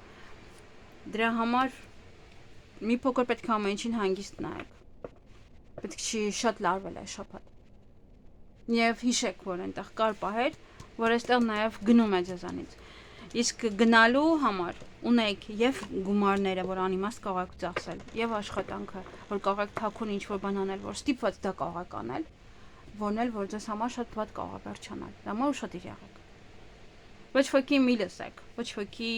Դրա համար մի փոքր պետք է ամեն ինչին հանգիստ նայեք։ Պետք չի շատ լարվել այս շաբաթ։ Եվ հիշեք, որ այնտեղ կար պահեր, որ այստեղ նաև գնում է ձեզանից։ Իսկ գնալու համար ունեք եւ գումարները, որ անիմաստ կարող եք ծախսել, եւ աշխատանքը, որ կարող եք թաքուն ինչ-որ բան անել, որ ստիպված դա կարող եք անել, որն էլ որ ձեզ համար շատ վատ կարող է վերջանալ։ Դա մա ուշադիր եղեք։ Ոչ ոքի մի լսեք, ոչ ոքի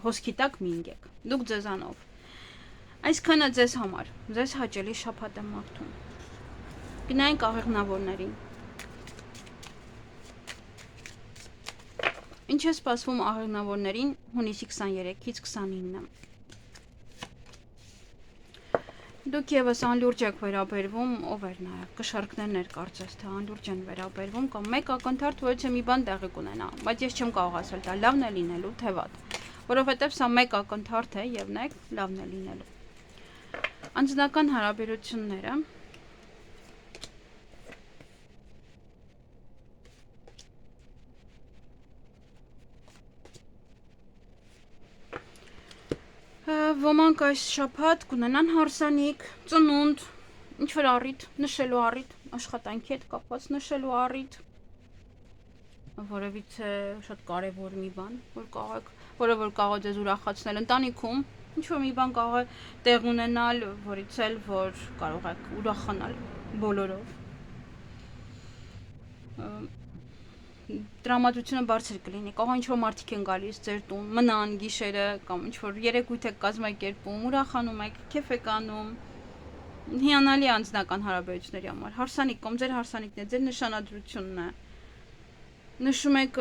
հոսքի տակ մի ընկեք։ Դուք ձեզանով։ Այսքանը ձեզ համար, ձեզ հաճելի շաբաթ եմ մաղթում։ Գնայինք աղեղնավորներին։ Ինչ է սպասվում աղեղնավորներին հունիսի 23-ից 29-ը։ Դուք եւս անլուրջ եք վերաբերվում, ով էր նաեւ կշարքներն էր կարծես թե անլուրջ են վերաբերվում կամ մեկ ակնթարթ ոչ մի բան տեղի կունենա, բայց ես չեմ կարող ասել դա լավն է լինելու թե վատ, որովհետեւ սա մեկ ակնթարթ է եւ նայեք լավն է լինելու։ Անձնական հարաբերությունները ոմանք այս շաբաթ կունենան հարսանիք, ծնունդ, ինչ-որ առիթ, նշելու առիթ, աշխատանքի հետ կապված նշելու առիթ, որևիցե շատ կարևոր մի բան, որը որ կարող է ձեզ ուրախացնել ընտանիքում, ինչ-որ մի բան կարող է տեղ ունենալ, որից էլ որ կարող եք ուրախանալ բոլորով։ Տրամադրությունը բարձր կլինի, կարող ինչ-որ մարդիկ են գալիս ձեր տուն, մնան գիշերը կամ ինչ-որ երեկույթ եք կազմակերպում, ուրախանում եք, քեֆ եք անում, հիանալի անձնական հարաբերությունների համար, հարսանիք կամ ձեր հարսանիքն է, ձեր նշանադրությունն է, նշում եք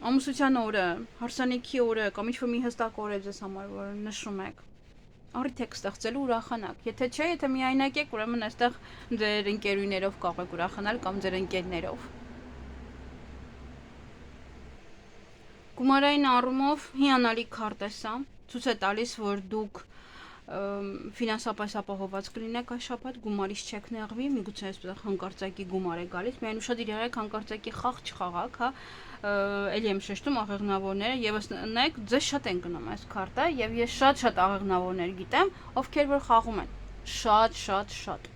ամուսնության օրը, հարսանիքի օրը կամ ինչ-որ մի հստակ օր է ձեզ համար, որ նշում եք, առիթ եք ստեղծելու ուրախանաք, եթե չէ, եթե միայնակ եք, ուրեմն այստեղ ձեր ընկերուներով կարող եք ուրախանալ կամ ձեր ընկերներով։ Գումարային առումով հիանալի քարտ է սա, ցույց է տալիս, որ դուք ֆինանսապես ապահովված կլինեք այս շաբաթ, գումարից չեք նեղվի, միգուցե այսպես հանկարծակի գումար է գալիս, միայն ուշադիր եղեք հանկարծակի խաղ չխաղաք, հա, էլի եմ շեշտում աղեղնավորները, եւս նայեք, ձեզ շատ են գնում այս քարտը, եւ ես շատ աղեղնավորներ գիտեմ, ովքեր որ խաղում են, շատ։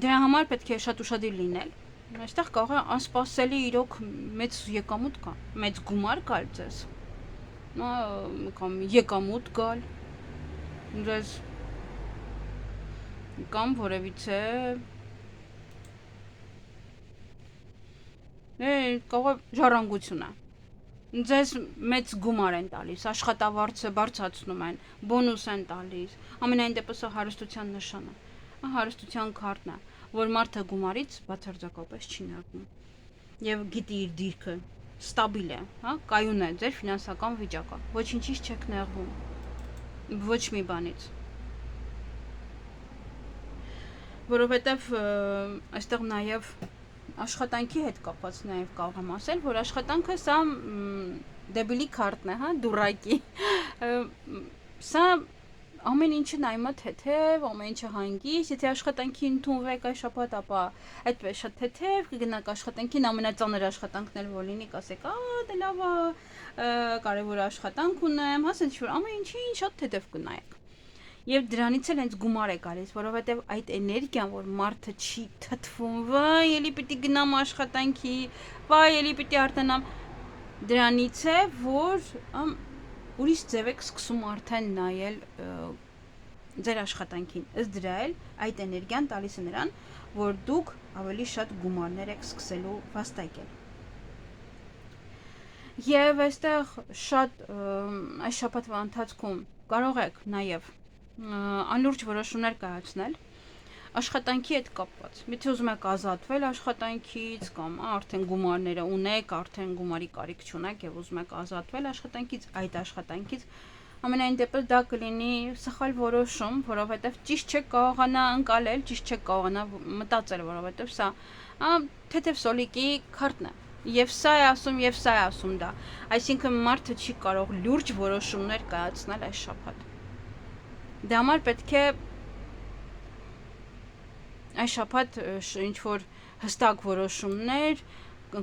Դրա համար պետք է շատ ուշադիր լինել։ Այստեղ կարող է անսպասելի իրոք մեծ եկամուտ կա, մեծ գումար գալ ձեզ, կամ եկամուտ գալ ձեզ, կամ որևիցե կարող է ժառանգություն է, ձեզ մեծ գումար են տալիս, աշխատավարձը բարձրացնում են, բոնուս են տալիս, ամենայն դեպս հարստության նշանը, հարստության քարտն է, որ մարդը գումարից բացարձակապես չի նեղվում եւ գիտի իր դիրքը, ստաբիլ է, հա, կայուն է ձեր ֆինանսական վիճակը, ոչինչից չեք նեղվում, ոչ մի բանից, որովհետեւ այստեղ նաեւ աշխատանքի հետ կապված նաեւ կարող եմ ասել, որ աշխատանքը սա դեբիլի քարտն է, հա, դուրակի, սա ամեն ինչը նայմա թեթև, ամեն ինչը հանգիստ, եթե աշխատանքի ընդունվեք այս շաբաթ, ապա այդպես շատ թեթև կգնաք աշխատանքին, ամենածանր աշխատանքն էլ որ լինի, կասեք, դե լավ է, կարևոր աշխատանք ունեմ, հասած ինչ-որ ամեն ինչին շատ թեթև կնայեք։ Եվ դրանից էլ հենց գումար է գալիս, որովհետև այդ էներգիան, որ մարդը չի թթվում, վայ, էլի պիտի գնամ աշխատանքի, վայ, էլի պիտի արտանամ, դրանից է, որ ուրիշ ձև եք սկսում արդեն նայել ձեր աշխատանքին, ըստ դրա էլ այդ էներգիան տալիս է նրան, որ դուք ավելի շատ գումարներ եք սկսելու վաստակել։ Եվ այստեղ շատ այս շաբաթվա ընթացքում կարող եք նաև անլուրջ որոշումներ կայացնել աշխատանքի հետ կապված, եթե ուզում եք ազատվել աշխատանքից կամ արդեն գումարները ունեք, արդեն գումարի կարիք չունեք եւ ուզում եք ազատվել աշխատանքից, այդ աշխատանքից ամենայն դեպս դա կլինի սխալ որոշում, որովհետեւ ճիշտ չեք կարողանա ընկալել, ճիշտ չեք կարողանա մտածել, որովհետեւ սա թեթև սոլիկի քարտն է։ Եվ սա է ասում դա, այսինքն մարդը չի կարող լուրջ որոշումներ կայացնել այս շաբաթ։ Դրա համար պետք է այս շաբաթ ինչ-որ հստակ որոշումներ,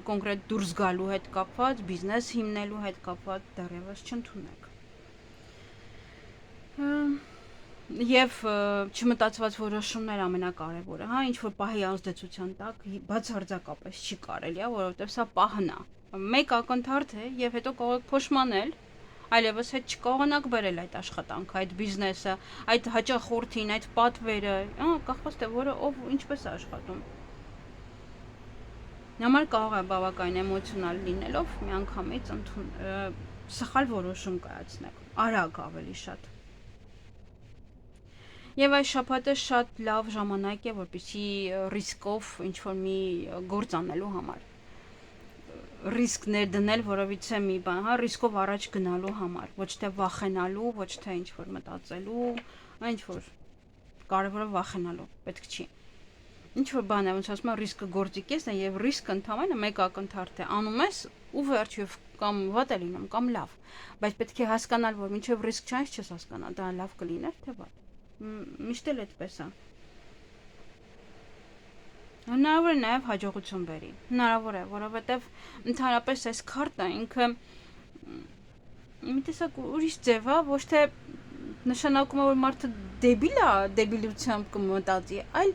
կոնկրետ դուրս գալու հետ կապված, բիզնես հիմնելու հետ կապված դեռևս չընդունեք։ Եվ չմտածված որոշումներ ամենակարևորը, հա, ինչ-որ պահի ազդեցության տակ բացարձակապես չի կարելի, որովհետև սա պահն է։ Մեկ ակնթարթ է եւ հետո կարող եք փոշմանել, այլևս հետ չկարողանաք բերել այդ աշխատանքը, այդ բիզնեսը, այդ հաճախորդին, այդ պատվերը, կախված թե որը ով ինչպես է աշխատում։ Համար կարող է բավական էմոցիոնալ լինելով միանգամից սխալ որոշում կայացնեք, արագ ավելի շատ, Եվ այս շաբաթը շատ լավ ժամանակ է, որպեսզի ռիսկով ինչ-որ մի գործ անելու համար։ Ռիսկներ դնել, որովհետեւ մի բան, հա, ռիսկով առաջ գնալու համար, ոչ թե վախենալու, ոչ թե ինչ-որ մտածելու, ինչ-որ կարևորը վախենալու պետք չի։ Ինչ-որ բան է, ոնց ասում են, ռիսկը գործիքեսն է եւ ռիսկը ընդհանրապես մեկ ակնթարթ է։ Անում ես ու վերջիվ կամ վատ է լինում, կամ լավ, բայց պետք է հասկանալ, որ մինչև ռիսկ չես հասկանա, դա լավ կլիներ, թե վատ։ Միշտ էլ այդպես է։ Հնարավոր է նաև հաջողություն բերի։ Հնարավոր է, որովհետև ընդհանրապես այս քարտը ինքը մի տեսակ ուրիշ ձև է, ոչ թե նշանակում է, որ մարդը դեբիլ է, դեբիլությամբ կմտածի, այլ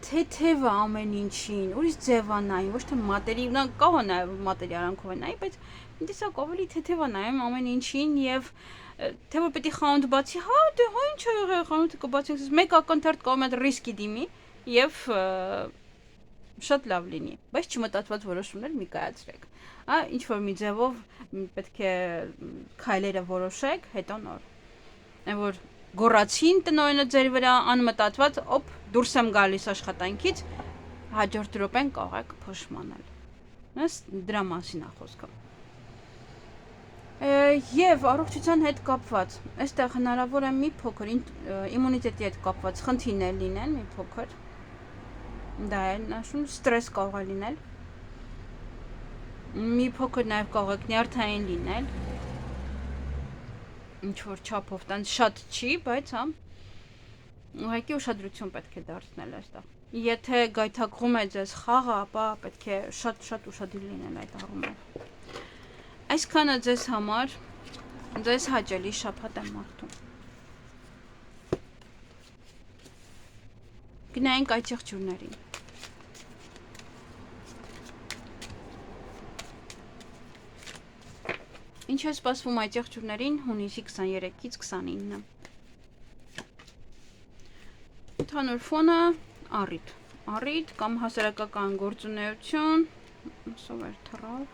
թեթև է ամեն ինչին, ուրիշ ձև է նայում, ոչ թե մատերի, նա կարող է նաև մատերի արանքով է նայի, բայց մի տեսակ ավելի թեթև է նայում ամեն ինչին եւ թե որ պետք է խանութ բացի, հա, դե հա ինչ է եղել, խանութը կբացի, մեկ ակնթարթ կարող է ռիսկի դիմի եւ շատ լավ լինի, բայց չմտածված որոշումներ մի կայացրեք։ Հա, ինչ որ մի ձևով պետք է քայլերը որոշեք, հետո նոր։ Այն որ գոռացին տնօրենը ձեր վրա անմտածված, օպ, դուրս եմ գալիս աշխատանքից, հաջորդ րոպեն կարող եք փոշմանել։ Այս դրա մասին է խոսքը։ Եվ առողջության հետ կապված, այստեղ հնարավոր է մի փոքր իմունիտետի հետ կապված խնդիրներ լինեն, մի փոքր։ Դա է նշում ստրես կարող է լինել։ Մի փոքր նաև կարող է նյարդային լինել։ Ինչ որ չափով տան շատ չի, բայց հա ուղղակի ուշադրություն պետք է դարձնել այստեղ։ Եթե գայթակղում է ձեզ խաղը, ապա պետք է շատ ուշադիր լինել այդ առումով։ Այսքանը ձեզ համար, ձեզ հաճելի շաբաթ եմ մաղթում։ Գնայինք այդ եղջյուրներին։ Ինչ է սպասվում այդ եղջյուրներին հունիսի 23-ից 29։ Ընդհանուր ֆոնը առիթ կամ հասարակական գործունեություն, սովեր թռավ։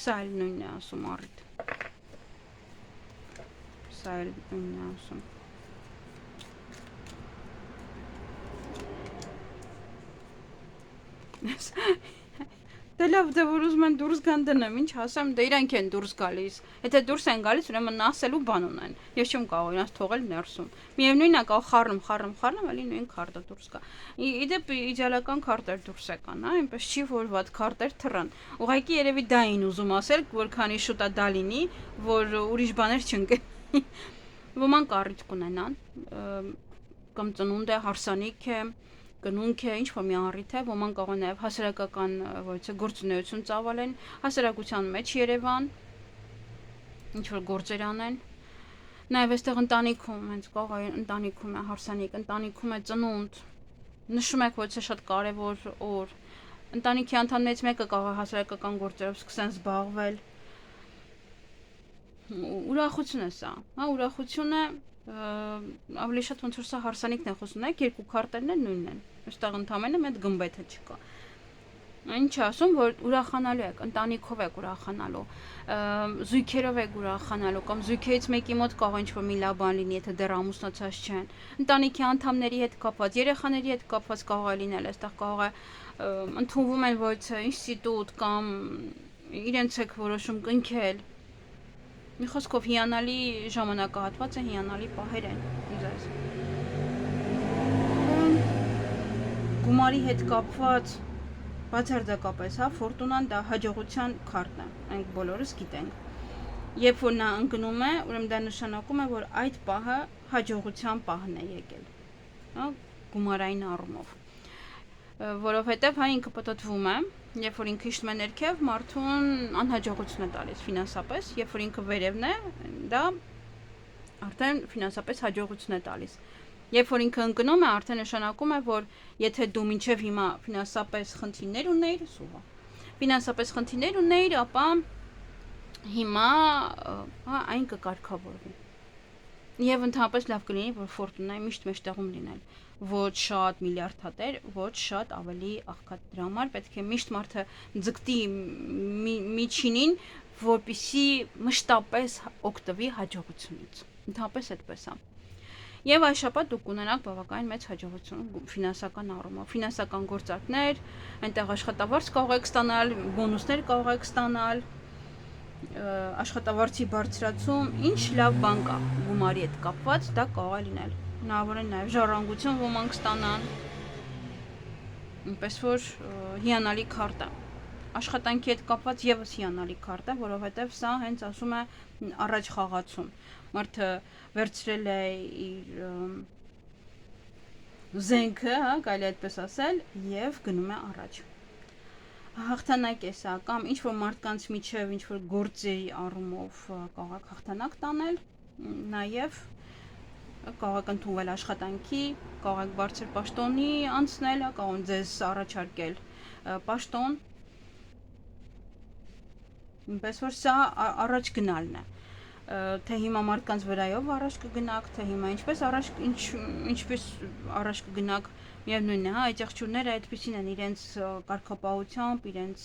Սա էլ նույնն է ասում առիթ։ Սա էլ նույնն է ասում։ Դե լավ, դե որ ուզում են դուրս գան դնեմ, ինչ ասեմ, դե իրանք են դուրս գալիս։ Եթե դուրս են գալիս, ուրեմն ասելու բան ունեն։ Ես չեմ կարող իրանց թողել ներսում։ Միևնույնն է, կարող խառնում, էլի նույն քարտը դուրս գա։ Իդեպ իդեալական քարտեր դուրս եկան, հա, այնպես չի որ վատ քարտեր թռան։ Ուղղակի երևի դա էին ուզում ասել, որքանի շուտ է դա լինի, որ ուրիշ բաներ չընկնի։ Ոմանք առիթ կունենան, կամ ծնունդ է, հարսանիք է, կնունք է, ինչ-որ մի առիթ է, ոմանք կարող են նաև հասարակական գործունեություն ծավալեն, հասարակության մեջ Երևան, ինչ-որ գործեր անեն, նաև այստեղ ընտանիքում, հենց կարող է ընտանիքում է հարսանիք, ընտանիքում է ծնունդ, նշում եք, որ շատ կարևոր օր, ընտանիքի անդամներից մեկը կարող է հասարակական գործերով սկսեն զբաղվել, ուրախություն է սա, հա, ուրախություն է, ավելի շատ ոնց որ սա հարսանիքն է խոսում, երկու քարտերն են նույնն են, այստեղ ընդամենը մեծ գմբեթը չկա։ Ինչ ասում, որ ուրախանալու եք, ընտանիքով եք ուրախանալու, զույգերով եք ուրախանալու, կամ զույգերից մեկի մոտ կարող ինչ-որ մի լավ բան լինի, եթե դեռ ամուսնացած չեն, ընտանիքի անդամների հետ կապված, երեխաների հետ կապված կարող է լինել, այստեղ կարող է ընդունվում են ոչ ինստիտուտ կամ իրենց եք որոշում կնքել։ Մի խոսքով հիանալի ժամանակահատված է, հիանալի պահեր են ձեզ։ Գումարի հետ կապված բացարձակապես, հա, ֆորտունան դա հաջողության քարտն է, մենք բոլորս գիտենք։ Երբ որ նա ընկնում է, ուրեմն դա նշանակում է, որ այդ պահը հաջողության պահն է եկել, հա, գումարային առումով։ Որովհետև հա ինքը պտտվում է, երբ որ ինքը իջնում է ներքև, մարդուն անհաջողություն է տալիս ֆինանսապես, երբ որ ինքը վերևն է, դա արդեն ֆինանսապես հաջողություն է տալիս։ Երբ որ ինքը ընկնում է, արդեն նշանակում է, որ եթե դու մինչև հիմա ֆինանսապես խնդիրներ ունեիր, ֆինանսապես խնդիրներ ունեիր, ապա հիմա այն կկարգավորվի։ Եվ ընդհանրապես լավ կլինի, որ ֆորտունայի միշտ մեջտեղում լինել, ոչ շատ միլիարդատեր, ոչ շատ ավելի աղքատ, դրա համար պետք է միշտ մարդը ձգտի միջինին, որպեսզի մշտապես օգտվի հաջողությունից, ընդհանրապես այդպես է։ Եվ այս շաբաթ դուք կունենաք բավականին մեծ հաջողություն ֆինանսական առումով, ֆինանսական գործարքներ, այնտեղ աշխատավարձ կարող եք ստանալ, բոնուսներ կարող եք ստանալ, աշխատավարձի բարձրացում, ինչ լավ բան կա գումարի հետ կապված, դա կարող է լինել։ Հնարավոր է նաև ժառանգություն ոմանք ստանան, այնպես որ հիանալի քարտ է։ Աշխատանքի հետ կապված եւս հիանալի քարտ է, որովհետեւ սա հենց ասում է առաջ խաղացում։ Մարդը վերցրել է իր զենքը, հա, կարելի այդպես ասել, եւ գնում է առաջ։ Հաղթանակ է սա, կամ ինչ որ մարդկանց միջև ինչ որ գործի առումով կարող եք հաղթանակ տանել, նաեւ կարող եք ընդունվել աշխատանքի, կարող եք բարձր պաշտոնի անցնել, կարող են ձեզ առաջարկել պաշտոն, այնպես որ սա առաջ գնալն է, թե հիմա մարդկանց վրայով առաջ կգնաք, թե հիմա ինչպես առաջ կգնաք, միևնույնն է, հա, այդ եղջյուրները այդպեսին են իրենց կարգապահությամբ, իրենց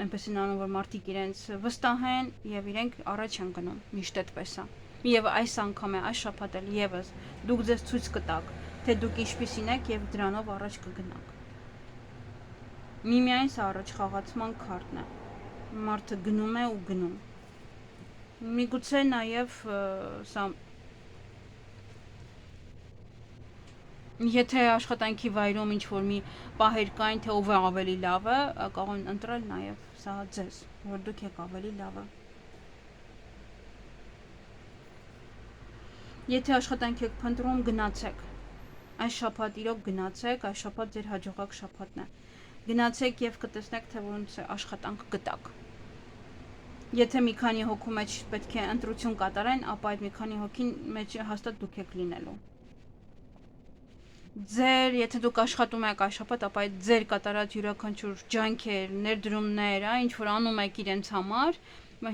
այնպես են անում, որ մարդիկ իրենց վստահ են եւ իրենք առաջ են գնում, միշտ այդպես է։ Եվ այս անգամ է, այս շաբաթ էլ եւս դուք ձեզ ցույց կտաք, թե դուք ինչպեսին եք եւ դրանով առաջ կգնաք։ Միմիայն սա առաջ խաղացման քարտն է։ Մարդը գնում է ու գնում։ Միգուցե նաեւ սա եթե աշխատանքի վայրում ինչ որ մի պահեր կային, թե ով է ավելի լավը, կարող են ընտրել նաեւ սա ձեզ, որ դուք եք ավելի լավը։ Եթե աշխատանք եք փնտրում, գնացեք։ Այս շաբաթ իրոք գնացեք, այս շաբաթ ձեր հաջողակ շաբաթն է։ Գնացեք եւ կտեսնեք, թե ոնց աշխատանք գտաք։ Եթե մի քանի հոգու մեջ պետք է ընտրություն կատարեն, ապա այդ մի քանի հոգին մեջ հաստատ դուք եք լինելու։ Եթե դուք աշխատում եք այս շաբաթ, ապա այդ ձեր կատարած յուրաքանչյուր ջանքեր, ներդրումներ, ինչ որ անում եք իրենց համար,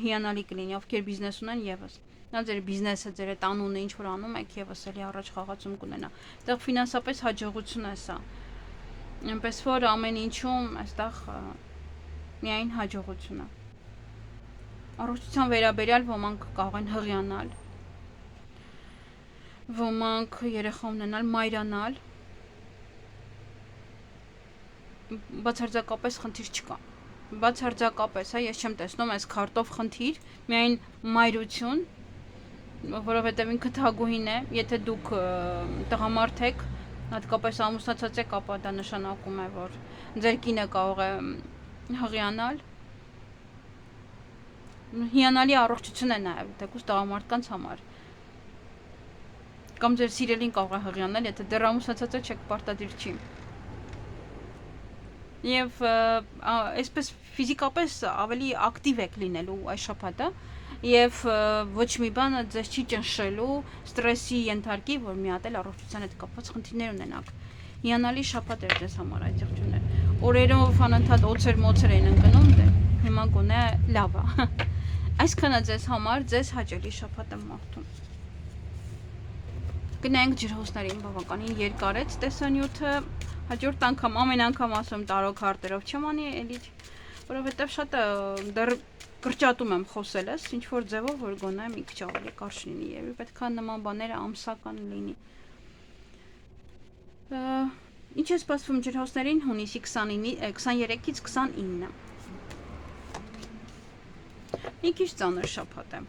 հիանալի կլինի, ովքեր բիզնես ունեն եւս։ Նա ձեր բիզնեսը, ձեր այդ անունը ինչ որ անում եք եւս էլի առաջ խաղացում կունենա։ Այդտեղ ֆինանսապես հաջողություն է սա։ Այնպես որ ամեն ինչում այստեղ միայն հաջողություն է։ Առողջության վերաբերյալ ոմանք կարող են հղիանալ, ոմանք երեխա ունենալ, մայրանալ, բացարձակապես խնդիր չկա։ Բացարձակապես, հա, ես չեմ տեսնում այս քարտով խնդիր, միայն մայրություն, որովհետև ինքը թագուհին է, եթե դուք տղամարդ եք, հատկապես ամուսնացած եք, ապա դա նշանակում է, որ ձեր կինը կարող է հղիանալ։ Հիանալի առողջություն է նաև թեկուզ տղամարդկանց համար։ Կամ ձեր սիրելին կարող է հղիանել, եթե դեռ ամուսնացած չեք, պարտադիր չի։ Եվ այսպես ֆիզիկապես ավելի ակտիվ եք լինելու այս շաբաթը, եւ ոչ մի բանը ձեզ չի ճնշելու, ստրեսի ենթարկի, որ մի հատ էլ առողջության հետ կապված խնդիրներ ունենաք։ Հիանալի շաբաթ է ձեզ համար այդ եղջյուրներ։ Օրերով անընդհատ օծեր-մոցեր են ընկնում, դե հիմա գոնե լավ է։ Այսքանը ձեզ համար, ձեզ հաճելի շաբաթ եմ մաղթում։ Գնանք ջրհոսներին, բավականին երկարեց տեսանյութը, հաջորդ անգամ ամեն անգամ ասում տարոք հարտերով չեմ անի, էլի, որովհետև շատ դեռ կրճատում եմ խոսելս, ինչ որ ձևով, որ գոնե մի քիչ ավելի կարճ լինի, եւ պետքա նման բաները ամսական լինի։ Ինչ է սպասվում ջրհոսներին հունիսի 23-ից 29-ը։ Մի քիչ ծանր շաբաթ է։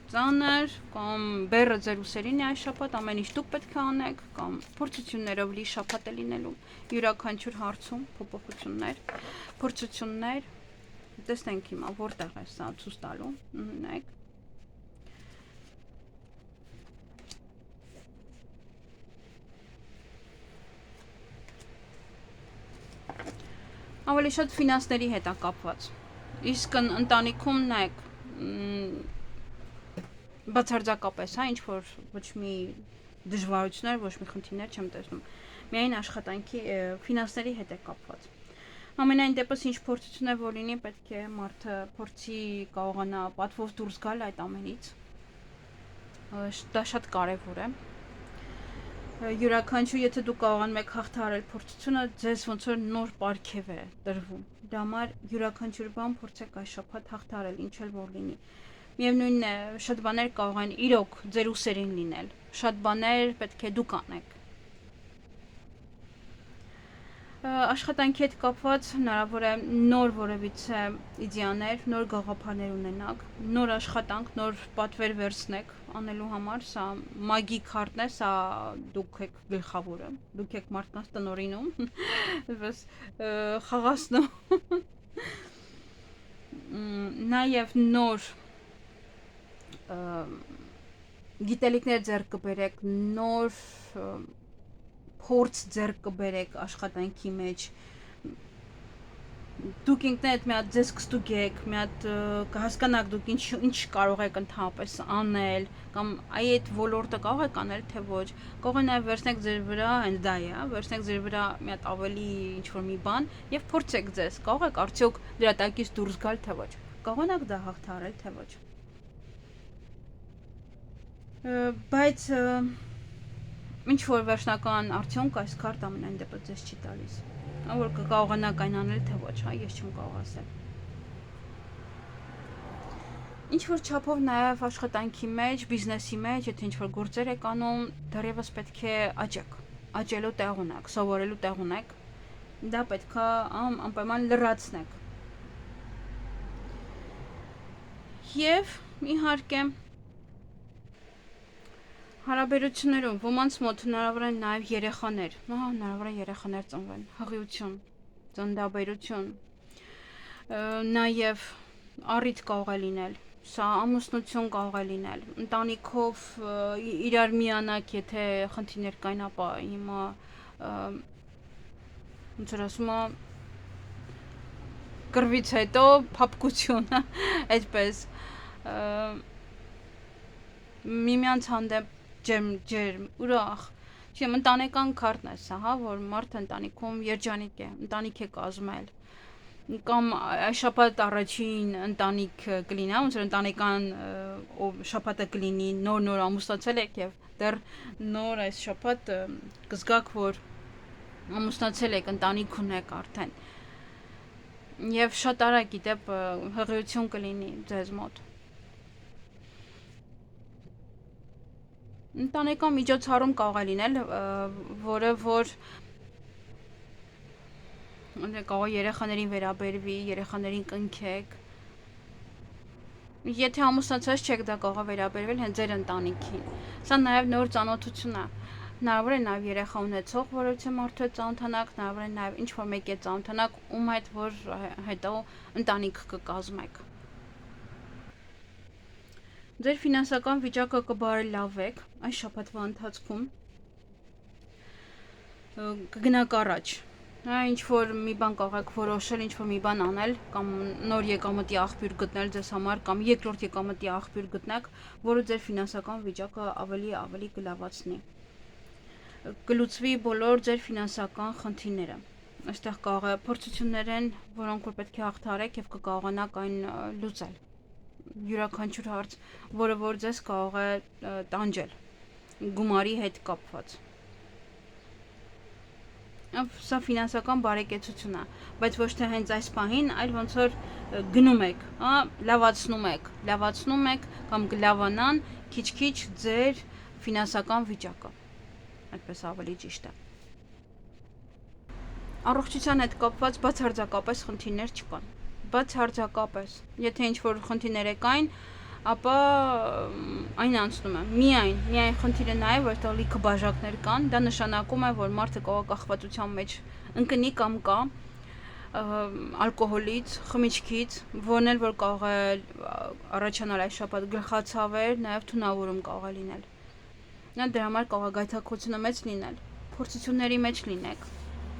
Ծանր կամ բեռը ձեր ուսերին է այս շաբաթ, ամեն ինչ դուք պետք է անեք, կամ փորձություններով լի շաբաթ է լինելու, յուրաքանչյուր հարցում փոփոխություններ, փորձություններ, տեսնենք հիմա որտեղ է սա ցույց տալու, ունենք։ Ավելի շատ ֆինանսների հետ է կապված։ Իսկ ընտանիքում նայեք, բացարձակապես, հա, ինչ որ ոչ մի դժվարություններ, ոչ մի խնդիրներ չեմ տեսնում։ Միայն աշխատանքի ֆինանսների հետ է կապված։ Ամենայն դեպս ինչ փորձություն է որ լինի, պետք է մարդը փորձի կարողանա պատվով դուրս գալ այդ ամենից։ Դա շատ կարևոր է։ Յուրաքանչյուր, եթե դու կարողանում եք հաղթահարել փորձությունը, ձեզ ոնց որ նոր պարգև է տրվում։ Դա համար յուրաքանչյուր բան փորձեք այս շաբաթ հաղթահարել, ինչ էլ որ լինի։ Միևնույնն է, շատ բաներ կարող են իրոք ձեր ուսերին լինել։ Շատ բաներ պետք է դուք անեք։ Աշխատանքի հետ կապված հնարավոր է նոր որևիցե իդեաներ, նոր գաղափարներ ունենաք, նոր աշխատանք, նոր պատվեր վերցնեք անելու համար, սա մագի քարտն է, սա դուք եք գլխավորը, դուք եք մարդկանց տնօրինում, բայց խաղացնում։ Նաև նոր գիտելիքներ ձեռք կբերեք, նոր փորձ ձեռք կբերեք աշխատանքի մեջ, դուք ինքներդ մի հատ ձեզ կստուգեք, մի հատ կհասկանաք դուք ինչ կարող եք ընդհանրապես անել, կամ այդ ոլորտը կարող եք անել, թե ոչ, կարող է նաև վերցնեք ձեր վրա, հենց դա է, վերցնեք ձեր վրա մի հատ ավելի ինչ-որ մի բան եւ փորձեք ձեզ, կարող եք արդյոք դրա տակից դուրս գալ, թե ոչ, կարող եք դա հաղթահարել, թե ոչ։ Բայց ինչ որ վերջնական արդյունք այս քարտը ամենայն դեպս ձեզ չի տալիս, որ կկարողանաք այն անել, թե ոչ, հա, ես չեմ կարող ասել։ Ինչ որ չափով նաև աշխատանքի մեջ, բիզնեսի մեջ, եթե ինչ որ գործեր եք անում, դեռևս պետք է աճեք, աճելու տեղ ունեք, սովորելու տեղ ունեք, դա պետք է անպայման լրացնեք։ Եվ իհարկե հարաբերություններում ոմանց մոտ հնարավոր են նաև երեխաներ, հնարավոր է երեխաներ ծնվեն, հղիություն, ծննդաբերություն, նաև առիթ կարող է լինել, սա ամուսնություն կարող է լինել, ընտանիքով իրար միանաք, եթե խնդիրներ կային, ապա հիմա ոնց որ ասում է կռվից հետո փափկություն, այդպես միմյանց հանդեպ ջերմ, ուրախ, չեմ ընտանեկան քարտն է սա, հա, որ մարդը ընտանիքում երջանիկ է, ընտանիք է կազմել, կամ այս շաբաթ առաջին ընտանիք կլինի, ոնց որ ընտանեկան շաբաթը կլինի, նոր ամուսնացել եք եւ դեռ նոր այս շաբաթ կզգաք, որ ամուսնացել եք, ընտանիք ունեք արդեն, եւ շատ արագ գիտեք հղիություն կլինի ձեզ մոտ։ Ընտանեկան միջոցառում կարող է լինել, որը որ կարող է երեխաներին վերաբերվի, երեխաներին կնքեք։ Եթե ամուսնացած չեք, դա կարող է վերաբերվել հենց ձեր ընտանիքին։ Սա նաև նոր ծանոթություն է։ Հնարավոր է նաև երեխա ունեցող որևէ մարդու հետ ծանոթանաք, հնարավոր է նաև ինչ որ մեկի հետ ծանոթանաք, ում հետ որ հետո ընտանիք կկազմեք։ Ձեր ֆինանսական վիճակը կբարելավեք այս շաբաթվա ընթացքում, կգնաք առաջ, ինչ որ մի բան կարող եք որոշել, ինչ որ մի բան անել, կամ նոր եկամտի աղբյուր գտնել ձեզ համար, կամ երկրորդ եկամտի աղբյուր գտնեք, որը ձեր ֆինանսական վիճակը ավելի կլավացնի, կլուծվի բոլոր ձեր ֆինանսական խնդիրները։ Այստեղ կարող է փորձություններ են, որոնք որ պետք է հաղթահարեք եւ կկարողանաք այն լուծել։ Յուրաքանչյուր հարց, որը որ ձեզ կարող է տանջել գումարի հետ կապված։ Սա ֆինանսական բարեկեցություն է, բայց ոչ թե հենց այս պահին, այլ ոնց որ գնում եք, լավացնում եք կամ կլավանան քիչ-քիչ ձեր ֆինանսական վիճակը, այդպես ավելի ճիշտ է։ Առողջության հետ կապված բացարձակապես խնդիրներ չկան։ Բացարձակապես, եթե ինչ որ խնդիրներ կային, ապա այն անցնում է, միայն խնդիրը նա է, որ այդտեղ լիքը բաժակներ կան, դա նշանակում է, որ մարդը կարող է կախվածության մեջ ընկնի կամ կա ալկոհոլից, խմիչքից, որն էլ որ կարող է առաջանալ այս շաբաթ գլխացավեր, նաև թունավորում կարող է լինել։ Դրա համար կարող է գայթակղությունը մեծ լինել, փորձությունների մեջ լինեք,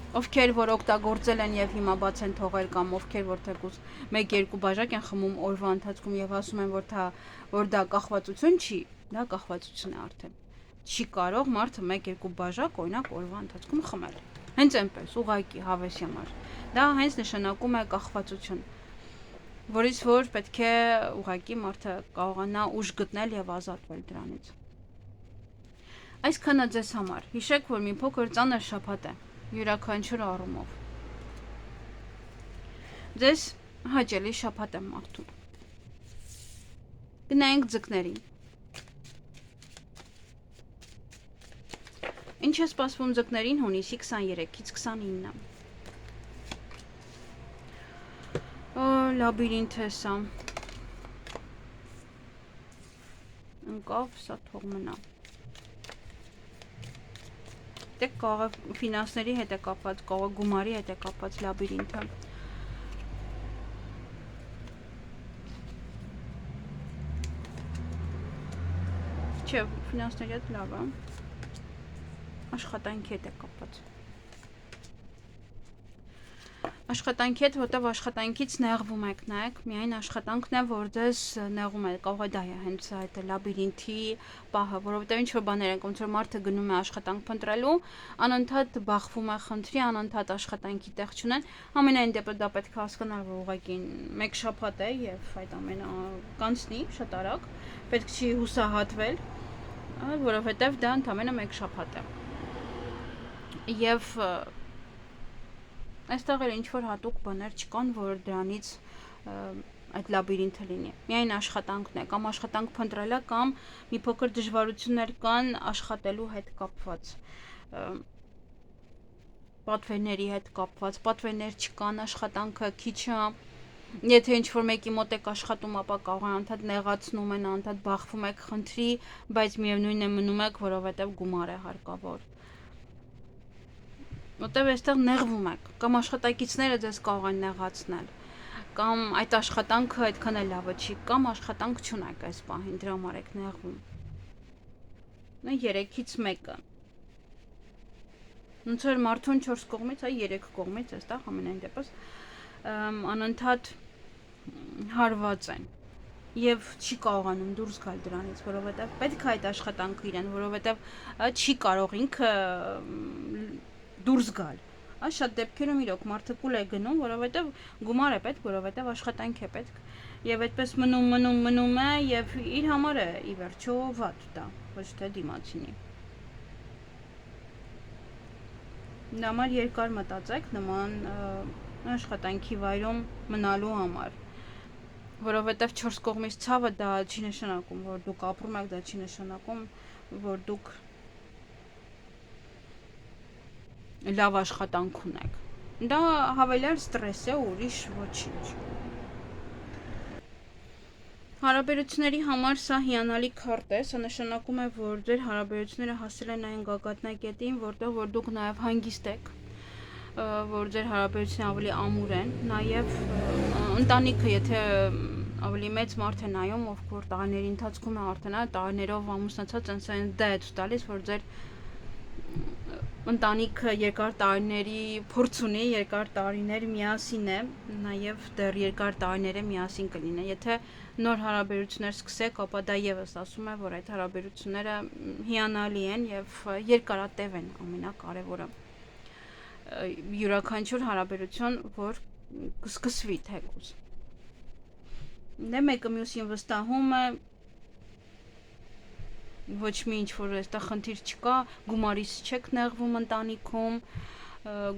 ովքեր որ օգտագործել են եւ հիմա բաց են թողել, կամ ովքեր որ թեկուզ 1-2 բաժակ են խմում օրվա ընթացքում եւ ասում են, որ դա կախվածություն չի, դա կախվածություն է արդեն։ Չի կարող մարդը 1-2 բաժակ օրինակ օրվա ընթացքում խմել։ Հենց այնպես, ուղղակի հավեսի համար։ Դա հենց նշանակում է կախվածություն։ որից որ պետք է ուղղակի մարդը կարողանա ուժ գտնել եւ ազատվել դրանից։ Այսքանը ձեզ համար։ Հիշեք, որ մի փոքր ծանր շաբաթ է յուրաքանչյուր առումով։ Ձեզ հաճելի շաբաթ եմ մաղթում։ Գնայինք ձկներին։ Ինչ է սպասվում ձկներին հունիսի 23-ից 29-ը։ Լաբիրինթ է սա։ Ընկավ, սա թող մնա։ Դե կարող է ֆինանսների հետ է կապված, կարող է գումարի հետ է կապված լաբիրինթը։ Չէ, ֆինանսների հետ լավ է։ Աշխատանքի հետ է կապված։ Աշխատանքի հետ, որտեղ աշխատանքից նեղվում եք, նայեք, միայն աշխատանքն է, որ ձեզ նեղում է, կարող է դա է հենց այդ լաբիրինթի պահը, որովհետև ինչ որ բաներ են, ոնց որ մարդը գնում է աշխատանք փնտրելու, անընդհատ բախվում է խնդրի, անընդհատ աշխատանքի տեղ չունեն, ամենայն դեպքում դա պետք է հասկանալ, որ ուղղակի մեկ շաբաթ է եւ այդ ամենը կանցնի շատ արագ, պետք չի հուսահատվել, որովհետև դա ընդամենը մեկ շաբաթ է։ Եվ այստեղ էլ ինչ-որ հատուկ բաներ չկան, որ դրանից այդ լաբիրինթը լինի։ Միայն աշխատանքն է, կամ աշխատանք փնտրելը, կամ մի փոքր դժվարություններ կան աշխատելու հետ կապված, պատվերների հետ կապված, պատվերներ չկան, աշխատանքը քիչ է, եթե ինչ-որ մեկի մոտ եք աշխատում, ապա կարող է անդադ նեղացնում են, անդադ բախվում եք խնդրի, բայց միևնույն է մնում եք, որովհետև գումար է հարկավոր։ Որտեւ այստեղ նեղվում եք, կամ աշխատակիցները ձեզ կարող են նեղացնել, կամ այդ աշխատանքը այդքան էլ լավը չի, կամ աշխատանք չունեք այս պահին, դրա համար եք նեղվում։ Նա 3-ից 1-ը։ Ոնց որ մարդուն 4 կողմից, այ 3 կողմից այստեղ ամենայն դեպս անընդհատ հարված են եւ չի կարողանում դուրս գալ դրանից, որովհետեւ պետք է այդ աշխատանքը իրեն, որովհետեւ չի կարող ինքը դուրս գալ։ Այս շատ դեպքերում իրոք մարդը կուլ է գնում, որովհետև գումար է պետք, որովհետև աշխատանք է պետք։ Եվ այդպես մնում է եւ իր համար է ի վերջո վատ դա, ոչ թե դիմացինի։ Դա համար երկար մտածեք նման աշխատանքի վայրում մնալու համար, որովհետև 4 կողմից ցավը դա չի նշանակում, որ դուք ապրում եք, դա չի նշանակում, որ դուք լավ աշխատանք ունեք։ Դա հավելյալ ստրես է, ուրիշ ոչինչ։ Հարաբերությունների համար սա հիանալի քարտ է, սա նշանակում է, որ ձեր հարաբերությունները հասել են այն գագաթնակետին, որտեղ որ դուք նաև հանգիստ եք, որ ձեր հարաբերությունները ավելի ամուր են, նաև ընտանիքը, եթե ավելի մեծ մարդ է նայում, ով որ տարիների ընթացքում է արդեն տարիներով ամուսնացած, այնց դա է ցույց տալիս, որ ձեր ընտանիքը երկար տարիների փորձ ունի, երկար տարիներ միասին է, նաև դեռ երկար տարիներ է միասին կլինի։ Եթե նոր հարաբերություններ սկսեք, ապա դա եւս ասում է, որ այդ հարաբերությունները հիանալի են եւ երկարատև են, ամենակարևորը։ Յուրաքանչյուր հարաբերություն, որ կսկսվի թեկուզ։ Դե մեկը մյուսին վստահում է, ոչ մի ինչ-որ այստեղ խնդիր չկա, գումարից չեք նեղվում ընտանիքում,